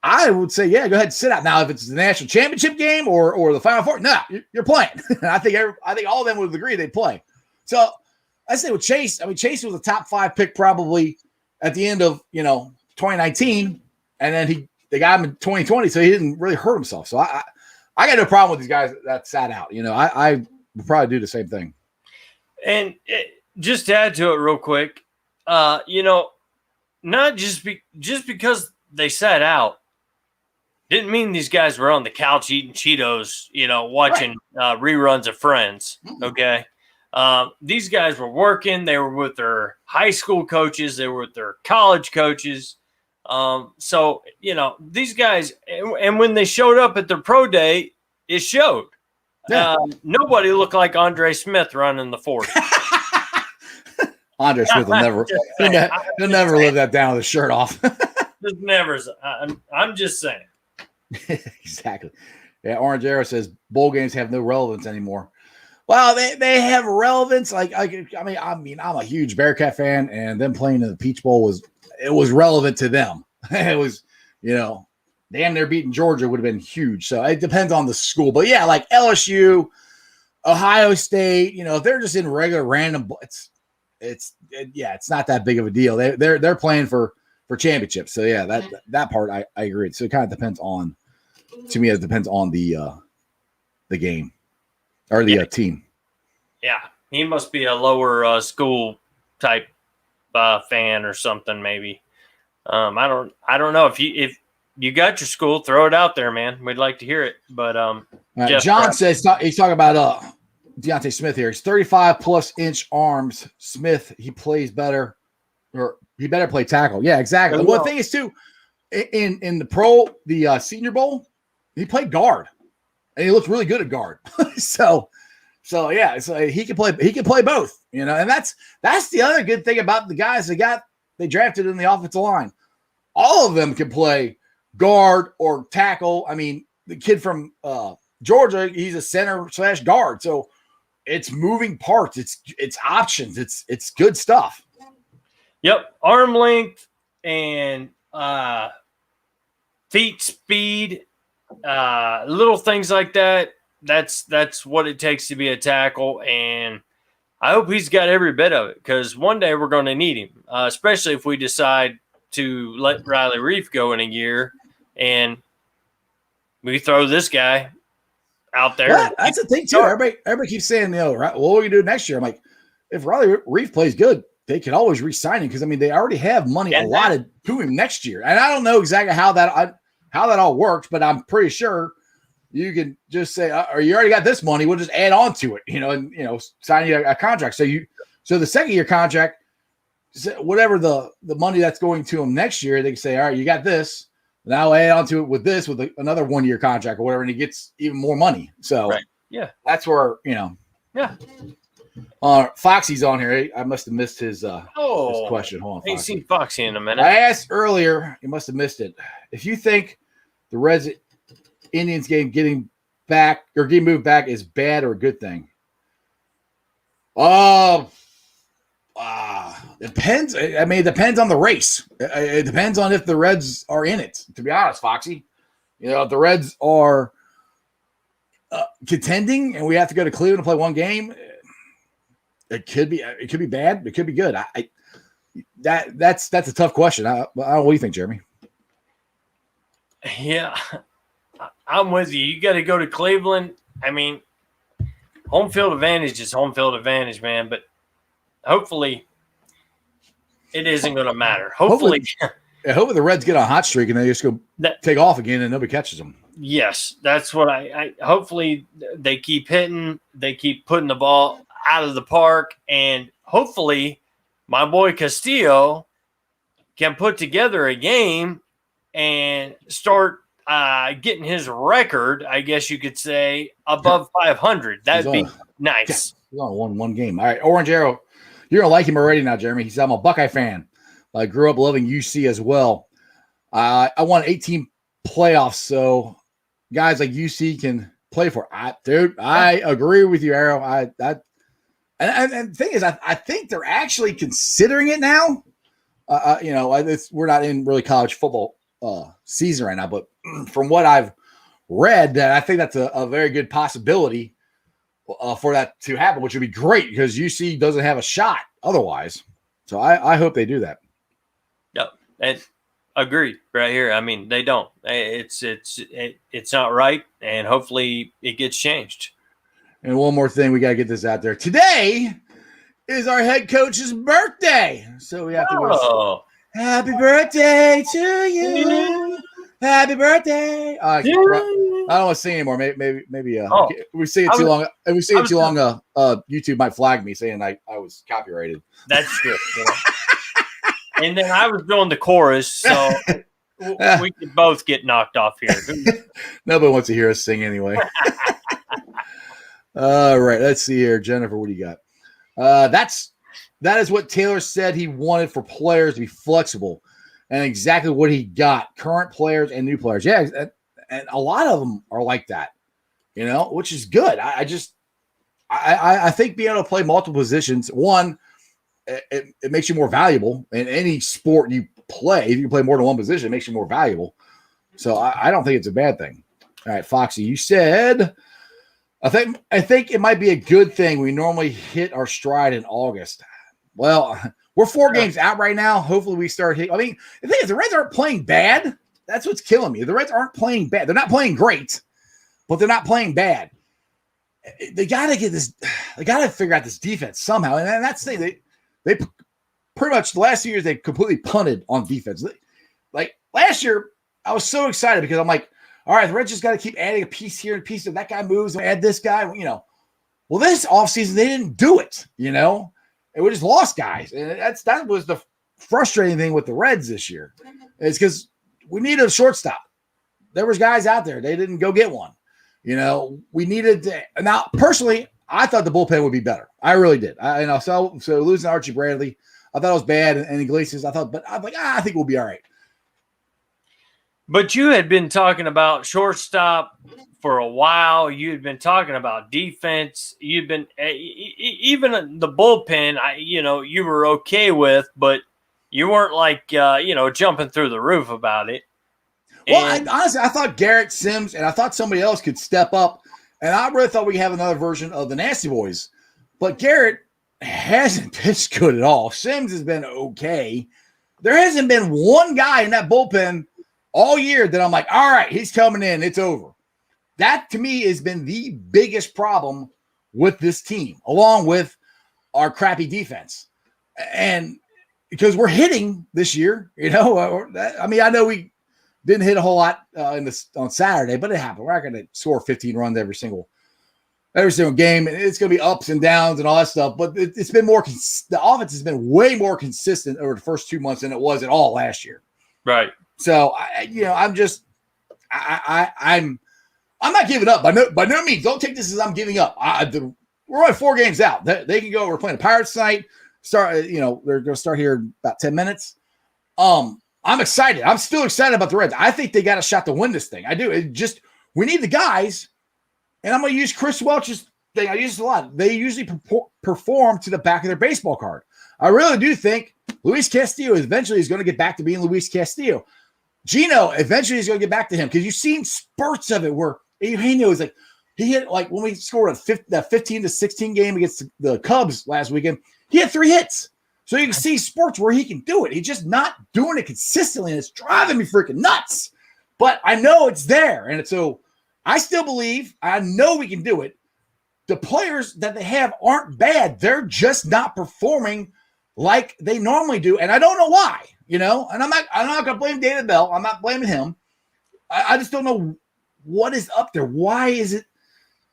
I would say, yeah, go ahead and sit out. Now, if it's the national championship game or the Final Four, no, you're playing. I think all of them would agree they'd play. So I say with Chase, Chase was a top 5 pick probably at the end of 2019, and then they got him in 2020, so he didn't really hurt himself. So I got no problem with these guys that sat out. I would probably do the same thing. And just to add to it real quick, not just because they sat out didn't mean these guys were on the couch eating Cheetos, watching reruns of Friends. Okay. These guys were working. They were with their high school coaches. They were with their college coaches. So, these guys, and when they showed up at their pro day, it showed. Yeah. Nobody looked like Andre Smith running the 40. Andre Smith will never live that down with his shirt off. Just never. I'm just saying. Exactly. Yeah, Orange Arrow says bowl games have no relevance anymore. Well, they have relevance. I'm a huge Bearcat fan, and them playing in the Peach Bowl was relevant to them. It was, damn near beating Georgia would have been huge. So it depends on the school. But yeah, like LSU, Ohio State, if they're just in regular random, it's not that big of a deal. They're playing for championships. So yeah, that part I agree. So it kind of depends on, to me, it depends on the game or the team. Yeah, he must be a lower school type fan or something. Maybe I don't know if you got your school, throw it out there, man. We'd like to hear it. But John says he's talking about Deontay Smith here. He's 35+ inch arms. Smith, he plays better, or he better play tackle. Yeah, exactly. Well, the thing is too, in the Senior Bowl, he played guard, and he looked really good at guard. so yeah, so he can play both, and that's the other good thing about the guys they drafted in the offensive line. All of them can play guard or tackle. I mean, the kid from Georgia, he's a center/guard. So it's moving parts. It's options. It's good stuff. Yep. Arm length and feet speed, little things like that. That's what it takes to be a tackle. And I hope he's got every bit of it, because one day we're going to need him, especially if we decide to let Riley Reef go in a year and we throw this guy out there. Well, that's the thing too. Everybody keeps saying, right, what are we going to do next year? I'm like, if Riley Reef plays good, they can always re-sign him, because they already have money allotted to him next year. And I don't know exactly how that. how that all works, but I'm pretty sure you can just say, or you already got this money, we'll just add on to it, and sign you a contract. So the second year contract, whatever the money that's going to them next year, they can say, all right, you got this. Now add on to it with this, with another 1 year contract or whatever, and he gets even more money. So yeah, that's where yeah. Foxy's on here. I must have missed his question. Hold on, I ain't seen Foxy in a minute. I asked earlier. You must have missed it. If you think the Reds Indians game getting back or getting moved back is bad or a good thing, depends. I mean, it depends on the race. It depends on if the Reds are in it. To be honest, Foxy, if the Reds are contending and we have to go to Cleveland to play one game, it could be bad. It could be good. That's a tough question. I don't know. What do you think, Jeremy? Yeah, I'm with you. You got to go to Cleveland. I mean, home field advantage is home field advantage, man. But hopefully, it isn't going to matter. Hopefully the Reds get on a hot streak and they just go take off again and nobody catches them. Yes, that's what I hopefully they keep hitting. They keep putting the ball out of the park, and hopefully my boy Castillo can put together a game and start getting his record, I guess you could say, above 500. That'd be nice. He's on one game. All right, Orange Arrow, you're going to like him already now, Jeremy. He said, I'm a Buckeye fan. I grew up loving UC as well. I won 18 playoffs, so guys like UC can play for. I agree with you, Arrow. And the thing is, I think they're actually considering it now. We're not in really college football season right now, but from what I've read, that I think that's a very good possibility for that to happen, which would be great because UC doesn't have a shot otherwise. So I hope they do that. Yep, and agreed right here. I mean, they don't. It's not right, and hopefully it gets changed. And one more thing, we got to get this out there. Today is our head coach's birthday. So we have to go, happy birthday to you. Happy birthday. I don't want to sing anymore. Maybe we sing it too long. If we sing it too long, YouTube might flag me saying I was copyrighted. That's true. And then I was doing the chorus, so we could both get knocked off here. Nobody wants to hear us sing anyway. All right, let's see here. Jennifer, what do you got? That is what Tayler said he wanted for players to be flexible, and exactly what he got. Current players and new players. Yeah, and a lot of them are like that, which is good. I think being able to play multiple positions, one, it makes you more valuable in any sport you play. If you play more than one position, it makes you more valuable. So I don't think it's a bad thing. All right, Foxy, you said – I think it might be a good thing. We normally hit our stride in August. Well, we're 4 games out right now. Hopefully we start hitting. I mean, the thing is, the Reds aren't playing bad. That's what's killing me. The Reds aren't playing bad. They're not playing great, but they're not playing bad. They got to get this. They got to figure out this defense somehow. And that's the thing. They pretty much the last 2 years, they completely punted on defense. Like last year, I was so excited because I'm like, all right, the Reds just got to keep adding a piece here and a piece of that guy moves and add this guy, Well, this offseason, they didn't do it, And we just lost guys. And that was the frustrating thing with the Reds this year. It's because we needed a shortstop. There was guys out there. They didn't go get one. We needed to. Now, personally, I thought the bullpen would be better. I really did. So losing Archie Bradley, I thought it was bad. And Iglesias, I thought, but I'm like, I think we'll be all right. But you had been talking about shortstop for a while. You had been talking about defense. You'd been even the bullpen. You were okay with, but you weren't like jumping through the roof about it. Well, honestly, I thought Garrett, Sims, and I thought somebody else could step up, and I really thought we could have another version of the Nasty Boys. But Garrett hasn't pitched good at all. Sims has been okay. There hasn't been one guy in that bullpen all year that I'm like, all right, he's coming in. It's over. That, to me, has been the biggest problem with this team, along with our crappy defense. And because we're hitting this year, I know Didn't hit a whole lot on Saturday, but it happened. We're not going to score 15 runs every single game. It's going to be ups and downs and all that stuff. But it's been more. The offense has been way more consistent over the first 2 months than it was at all last year. Right. So I'm not giving up by no means. Don't take this as I'm giving up. We're only 4 games out. They can go. We're playing the Pirates tonight. They're going to start here in about 10 minutes. I'm excited. I'm still excited about the Reds. I think they got a shot to win this thing. I do. We need the guys, and I'm going to use Chris Welch's thing. I use this a lot. They usually perform to the back of their baseball card. I really do think Luis Castillo eventually is going to get back to being Luis Castillo. Gino eventually is going to get back to him because you've seen spurts of it where Eugenio is like, he hit like when we scored that 15-16 game against the Cubs last weekend, he had 3 hits. So you can see sports where he can do it. He's just not doing it consistently, and it's driving me freaking nuts. But I know it's there, and so I still believe. I know we can do it. The players that they have aren't bad. They're just not performing like they normally do, and I don't know why. And I'm not going to blame David Bell. I'm not blaming him. I just don't know what is up there. Why is it?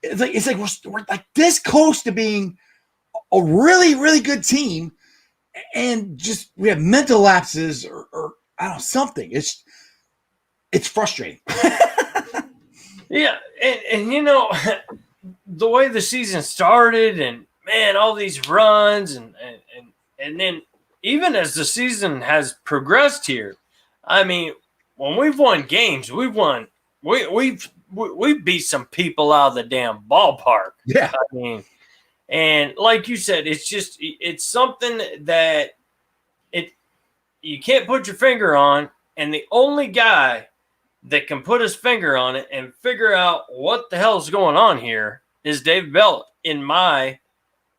It's like we're like this close to being a really, really good team. And just we have mental lapses or I don't know, something. It's frustrating. Yeah, and the way the season started, and man, all these runs, and then even as the season has progressed here, I mean, when we've won games, we've beat some people out of the damn ballpark. Yeah, I mean. And like you said, it's something that you can't put your finger on. And the only guy that can put his finger on it and figure out what the hell is going on here is David Bell, in my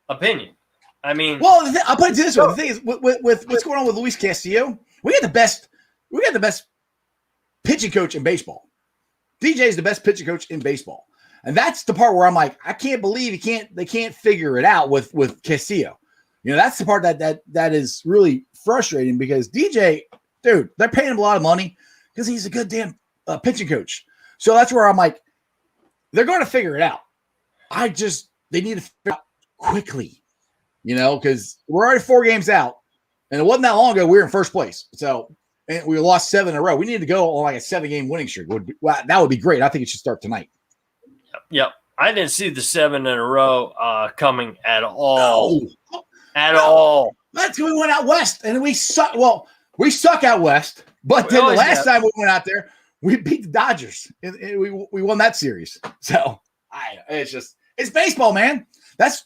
opinion. I mean, well, I'll put it this way. The thing is, with what's going on with Luis Castillo, we got the best pitching coach in baseball. DJ is the best pitching coach in baseball. And that's the part where I'm like, I can't believe they can't figure it out with Castillo. That's the part that is really frustrating because DJ, dude, they're paying him a lot of money because he's a good damn pitching coach. So that's where I'm like, they're going to figure it out. They need to figure it out quickly, because we're already 4 games out, and it wasn't that long ago we were in first place. So and we lost 7 in a row. We need to go on like a 7-game winning streak. That would be great. I think it should start tonight. Yep. I didn't see the 7 in a row coming at all. No. At all. That's when we went out west, and we suck. Well, we suck out west, but then the last time we went out there, we beat the Dodgers, and we won that series. So it's baseball, man. That's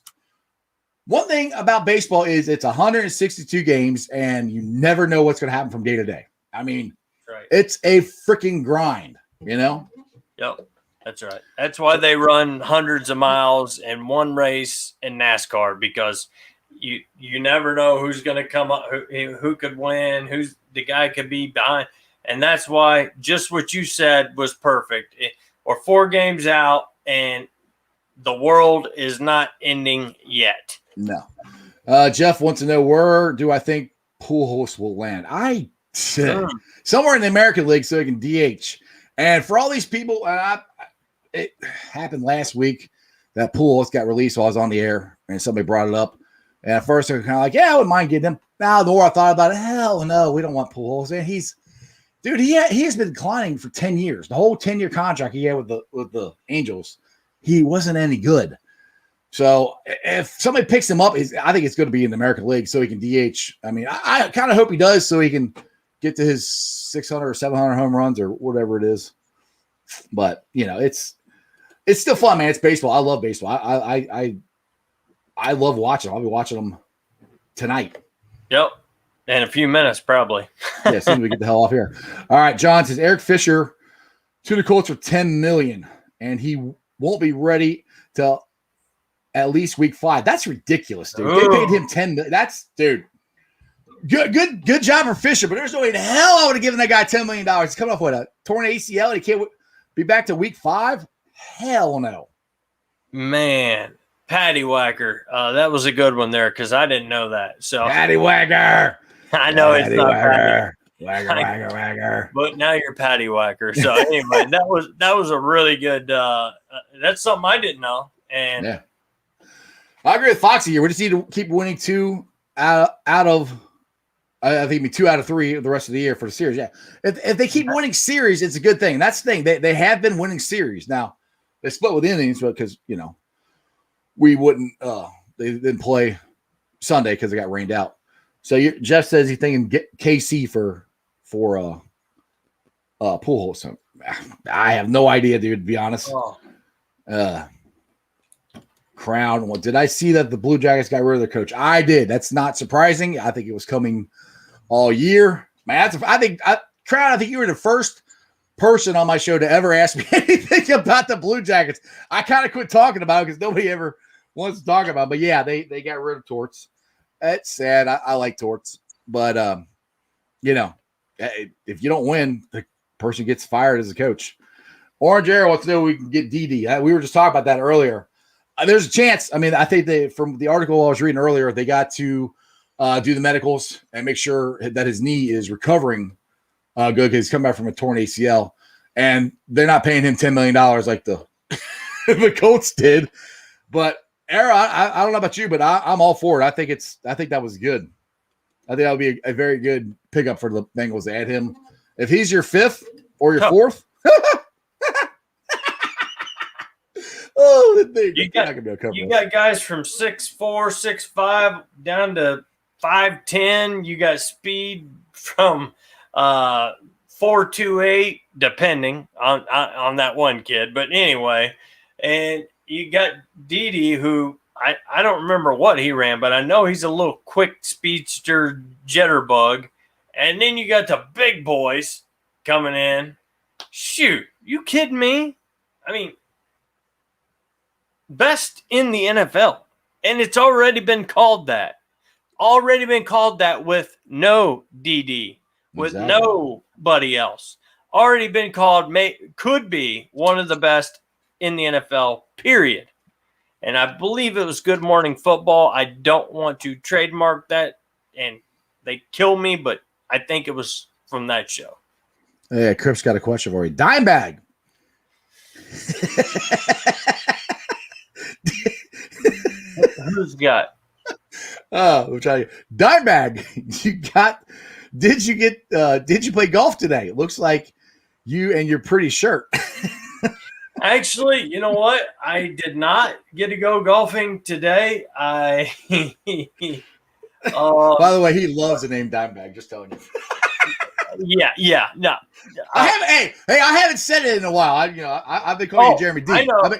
one thing about baseball is it's 162 games, and you never know what's going to happen from day to day. I mean, right. It's a freaking grind, Yep. That's right. That's why they run hundreds of miles in one race in NASCAR, because you never know who's going to come up, who could win, who's the guy could be behind. And that's why just what you said was perfect. We're 4 games out, and the world is not ending yet. No. Jeff wants to know, where do I think Pujols will land? I said somewhere in the American League so he can DH. And for all these people, it happened last week that Pujols got released while I was on the air, and somebody brought it up. And at first, I was kind of like, yeah, I wouldn't mind getting him. Now, the more I thought about it, hell no, we don't want Pujols. And he has been declining for 10 years. The whole 10-year contract he had with the Angels, he wasn't any good. So if somebody picks him up, I think it's going to be in the American League so he can DH. I mean, I kind of hope he does so he can get to his 600 or 700 home runs or whatever it is. But, it's still fun, man. It's baseball. I love baseball. I love watching them. I'll be watching them tonight. Yep. In a few minutes, probably. Yeah, as soon as we get the hell off here. All right, John says Eric Fisher to the Colts for $10 million, and he won't be ready till at least week 5. That's ridiculous, dude. They paid him $10 million. That's, dude. Good job for Fisher, but there's no way in hell I would have given that guy $10 million. He's coming off with a torn ACL, and he can't be back to week 5. Hell no. Man, Patty Whacker. That was a good one there because I didn't know that. So Patty Whacker. I know it's not Patty. Wagger. But now you're Patty Whacker. So anyway, that was a really good. That's something I didn't know. And yeah, I agree with Foxy here. We just need to keep winning 2 out of. I think it'd be 2 out of 3 the rest of the year for the series. Yeah, if they keep winning series, it's a good thing. That's the thing. They have been winning series. Now they split with innings, but because we wouldn't. They didn't play Sunday because it got rained out. So Jeff says he's thinking get KC for Pujols. So I have no idea, dude. To be honest. Crown. Well, did I see that the Blue Jackets got rid of their coach? I did. That's not surprising. I think it was coming all year. Man, Crown, I think you were the first person on my show to ever ask me anything about the Blue Jackets. I kind of quit talking about it because nobody ever wants to talk about it. But yeah, they got rid of Torts. That's sad. I like Torts. But, if you don't win, the person gets fired as a coach. Orange Arrow wants to know we can get Dede. We were just talking about that earlier. There's a chance. I mean, I think from the article I was reading earlier, they got to do the medicals and make sure that his knee is recovering good because he's coming back from a torn ACL. And they're not paying him $10 million like the Colts did. But Arrow, I don't know about you, but I'm all for it. I think that was good. I think that would be a very good pickup for the Bengals to add him. If he's your 5th or your 4th. You got guys from 6'4", 6'5", down to 5'10". You got speed from 4.28, depending on that one kid. But anyway, and you got Dede, who I don't remember what he ran, but I know he's a little quick speedster jitterbug. And then you got the big boys coming in. Shoot, you kidding me? I mean, best in the NFL. And it's already been called that. With no DD, with nobody else. Already been called, could be one of the best in the NFL, period. And I believe it was Good Morning Football. I don't want to trademark that, and they kill me, but I think it was from that show. Yeah, Crip's got a question for you. Dime bag. Who's got? We'll try you. Dime bag. Did you play golf today? It looks like you and your pretty shirt. Actually, you know what? I did not get to go golfing today. By the way, he loves the name Dime Bag. Just telling you. Yeah. No. I haven't said it in a while. I've been calling you Jeremy D. I know.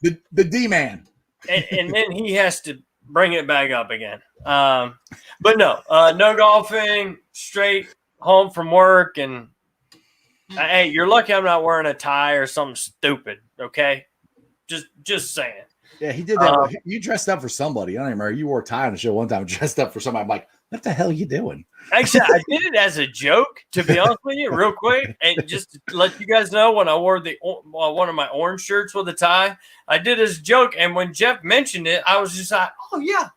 The D man. And then he has to bring it back up again. But no golfing. Straight home from work, and hey, you're lucky I'm not wearing a tie or something stupid. Okay, just saying. Yeah, he did that. You dressed up for somebody. I don't even remember. You wore a tie on the show one time. Dressed up for somebody. I'm like, what the hell are you doing? Actually, I did it as a joke, to be honest with you, real quick, and just to let you guys know, when I wore one of my orange shirts with a tie, I did as a joke. And when Jeff mentioned it, I was just like, oh yeah,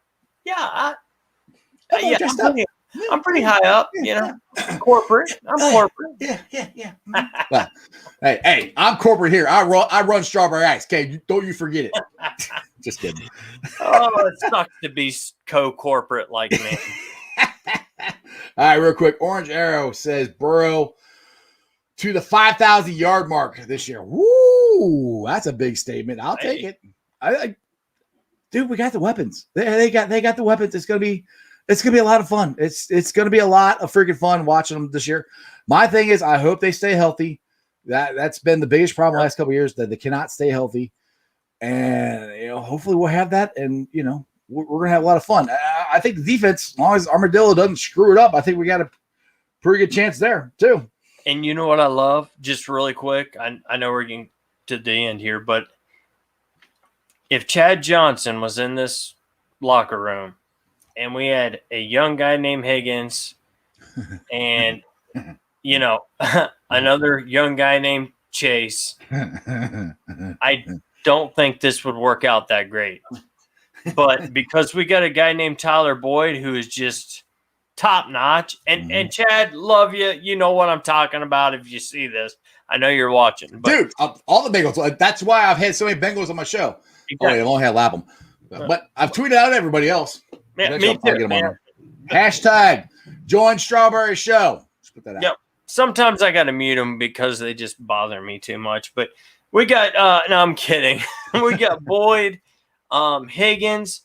I'm pretty high up, corporate. I'm corporate. Yeah. Well, hey, I'm corporate here. I run Strawberry Ice. Okay, don't you forget it. Just kidding. Oh, it sucks to be co-corporate like me. All right, real quick. Orange Arrow says Burrow to the 5,000 yard mark this year. Woo, that's a big statement. I'll take it. Dude, we got the weapons. They got the weapons. It's gonna be a lot of fun. It's gonna be a lot of freaking fun watching them this year. My thing is, I hope they stay healthy. That's been the biggest problem the last couple of years, that they cannot stay healthy. And hopefully we'll have that, and we're gonna have a lot of fun. I think the defense, as long as Armadillo doesn't screw it up, I think we got a pretty good chance there too. And you know what I love? Just really quick, I know we're getting to the end here, but if Chad Johnson was in this locker room and we had a young guy named Higgins and, another young guy named Chase, I don't think this would work out that great. But because we got a guy named Tyler Boyd who is just top notch. And Chad, love you. You know what I'm talking about if you see this. I know you're watching. But dude, all the Bengals. That's why I've had so many Bengals on my show. Exactly. Oh, wait, I've only had Lapham. But I've tweeted out everybody else. Yeah, me too, man. Hashtag join Strawberry Show. Let's put that out. Yep. Sometimes I got to mute them because they just bother me too much. But we got no, I'm kidding. We got Boyd, Higgins.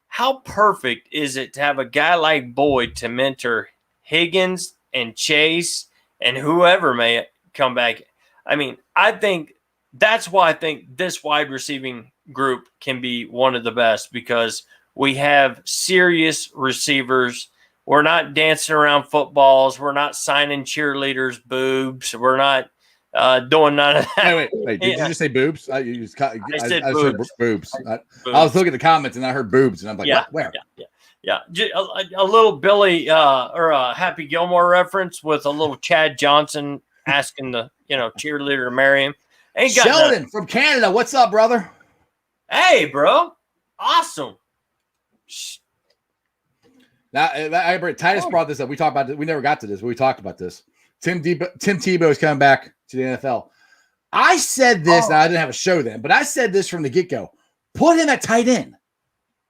How perfect is it to have a guy like Boyd to mentor Higgins and Chase and whoever may come back? I mean, I think that's why I think this wide receiving group can be one of the best because we have serious receivers. We're not dancing around footballs. We're not signing cheerleaders' boobs. We're not doing none of that. Wait. Did you just say boobs? I said boobs. I was looking at the comments and I heard boobs and I'm like, what? Where? Yeah. A little Billy or a Happy Gilmore reference with a little Chad Johnson asking the cheerleader to marry him. Ain't got Sheldon nothing. from Canada. What's up, brother? Hey, bro. Awesome. Now, Titus brought this up. We talked about this. We never got to this, but we talked about this. Tim Tebow is coming back to the NFL. I said this. Now, I didn't have a show then, but I said this from the get-go. Put him at tight end.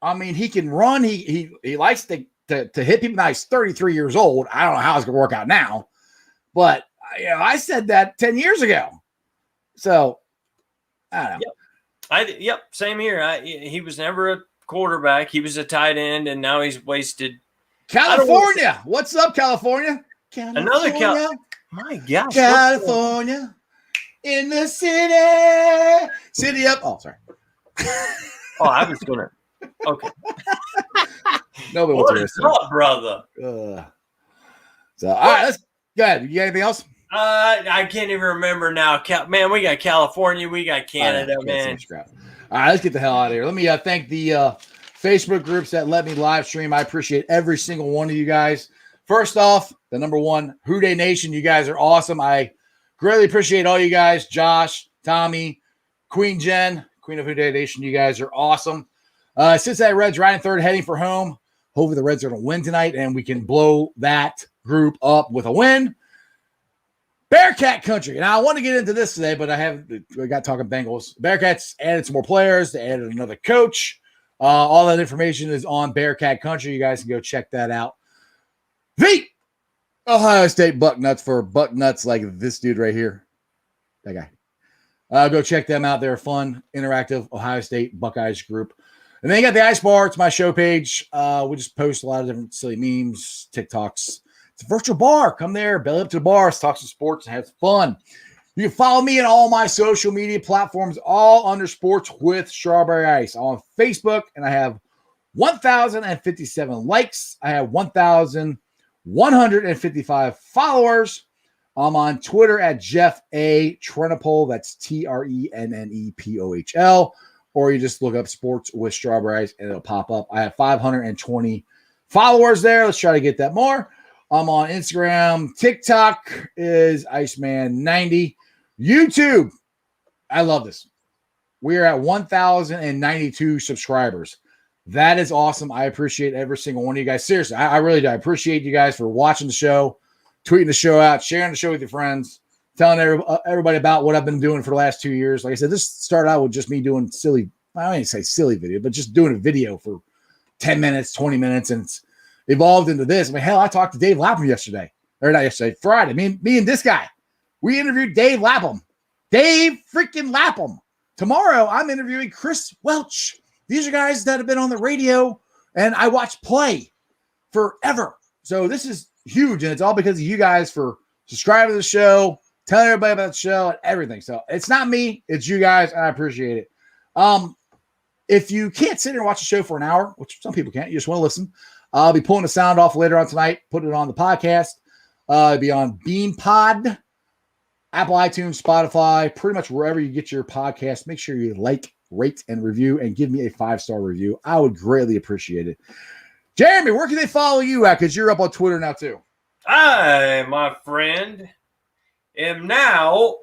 I mean, he can run. He likes to hit people. Now, he's 33 years old. I don't know how it's going to work out now, but I said that 10 years ago. So, I don't know. Yep, same here. He was never a quarterback. He was a tight end, and now he's wasted. California. What's up, California? Another my gosh. California in the city. City up. Oh, sorry. I was going to. Okay. Nobody what wants is up, brother? So, all right, let's go ahead. You got anything else? I can't even remember now. Man, we got California. We got Canada, man. All right, let's get the hell out of here. Let me thank the Facebook groups that let me live stream. I appreciate every single one of you guys. First off, the number one, Houday Nation. You guys are awesome. I greatly appreciate all you guys. Josh, Tommy, Queen Jen, Queen of Houday Nation. You guys are awesome. Cincinnati Reds riding third, heading for home. Hopefully the Reds are going to win tonight, and we can blow that group up with a win. Bearcat country. Now, I want to get into this today, but we got talking Bengals. Bearcats added some more players. They added another coach. All that information is on Bearcat country. You guys can go check that out. The Ohio State Bucknuts for Bucknuts like this dude right here. That guy. Go check them out. They're a fun, interactive Ohio State Buckeyes group. And then you got the Ice Bar. It's my show page. We just post a lot of different silly memes, TikToks. It's a virtual bar. Come there, belly up to the bar, talk some sports, and have fun. You can follow me on all my social media platforms, all under Sports with Strawberry Ice. I'm on Facebook, and I have 1,057 likes. I have 1,155 followers. I'm on Twitter at Jeff A. Trennepohl. That's TRENNEPOHL. Or you just look up Sports with Strawberry Ice, and it'll pop up. I have 520 followers there. Let's try to get that more. I'm on Instagram. TikTok is Iceman90. YouTube. I love this. We are at 1,092 subscribers. That is awesome. I appreciate every single one of you guys. Seriously, I really do. I appreciate you guys for watching the show, tweeting the show out, sharing the show with your friends, telling everybody about what I've been doing for the last 2 years. Like I said, this started out with just me doing silly, I don't even say silly video, but just doing a video for 10 minutes, 20 minutes, and it's evolved into this. I mean, hell, I talked to Dave Lapham yesterday. Or not yesterday, Friday. Me and this guy. We interviewed Dave Lapham. Dave freaking Lapham. Tomorrow, I'm interviewing Chris Welch. These are guys that have been on the radio, and I watch play forever. So this is huge, and it's all because of you guys for subscribing to the show, telling everybody about the show, and everything. So it's not me. It's you guys, and I appreciate it. If you can't sit here and watch the show for an hour, which some people can't, you just want to listen, I'll be pulling the sound off later on tonight, putting it on the podcast. It'll be on BeanPod, Apple iTunes, Spotify, pretty much wherever you get your podcast. Make sure you like, rate, and review, and give me a 5-star review. I would greatly appreciate it. Jeremy, where can they follow you at? Because you're up on Twitter now, too. I, my friend, am now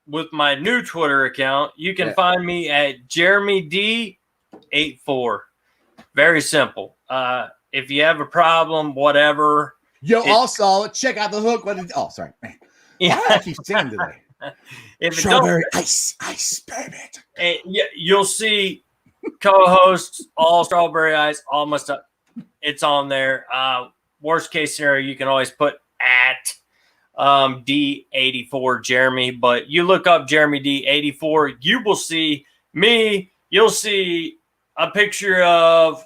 with my new Twitter account. You can find me at JeremyD84. Very simple. if you have a problem, whatever. Yo, all solid. Check out the hook. Oh, sorry. Man. Yeah. Why do I keep singing today? If it Strawberry ice, baby. and you'll see co-hosts, all strawberry ice, all my stuff. It's on there. Worst case scenario, you can always put at D84 Jeremy, but you look up Jeremy D84, you will see me. You'll see a picture of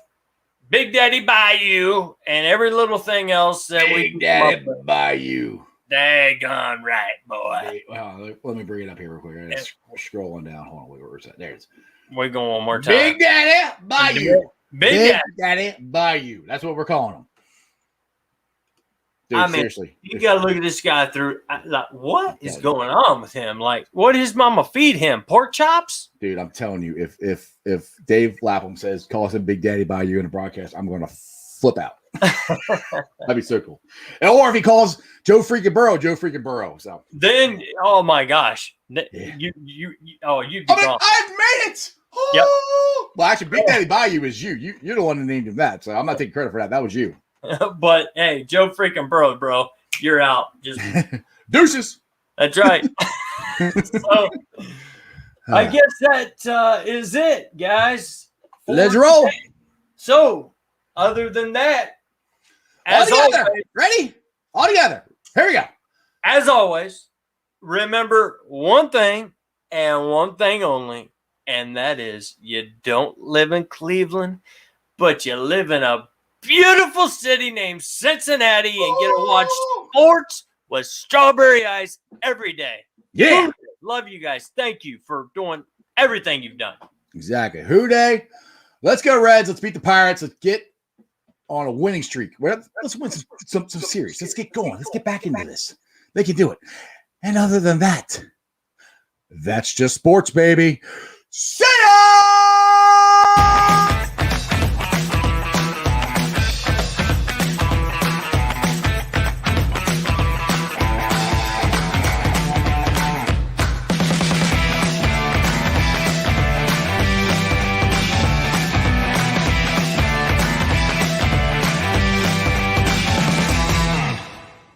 Big Daddy Bayou and every little thing else that Big Daddy Bayou. Daggone right, boy. Well, let me bring it up here real quick. It's scrolling down. Hold on, where's that? There it is. We go one more time. Big Daddy Bayou. Big Daddy Bayou. That's what we're calling him. Dude, seriously. You got to look at this guy through. Like, what is going on with him? Like, what did his mama feed him? Pork chops? Dude, I'm telling you, if Dave Lapham calls him Big Daddy Bayou in a broadcast, I'm going to flip out. That'd be so cool. Or if he calls Joe freaking Burrow. So then, oh my gosh, yeah. you'd be gone. I've made it. Oh. Yep. Well, actually, Big Daddy Bayou is you. You're the one that named him that. So I'm not taking credit for that. That was you. But hey, Joe freaking Burrow, bro, you're out. Just deuces. That's right. So I guess that is it, guys. Let's roll. So, other than that, all together. Ready? All together. Here we go. As always, remember one thing and one thing only, and that is you don't live in Cleveland, but you live in a beautiful city named Cincinnati and get to watch sports with strawberry ice every day. Yeah. Love you guys. Thank you for doing everything you've done. Exactly. Who day? Let's go Reds. Let's beat the Pirates. Let's get on a winning streak. Let's win some series. Let's get going. Let's get back into this. They can do it. And other than that, that's just sports, baby. See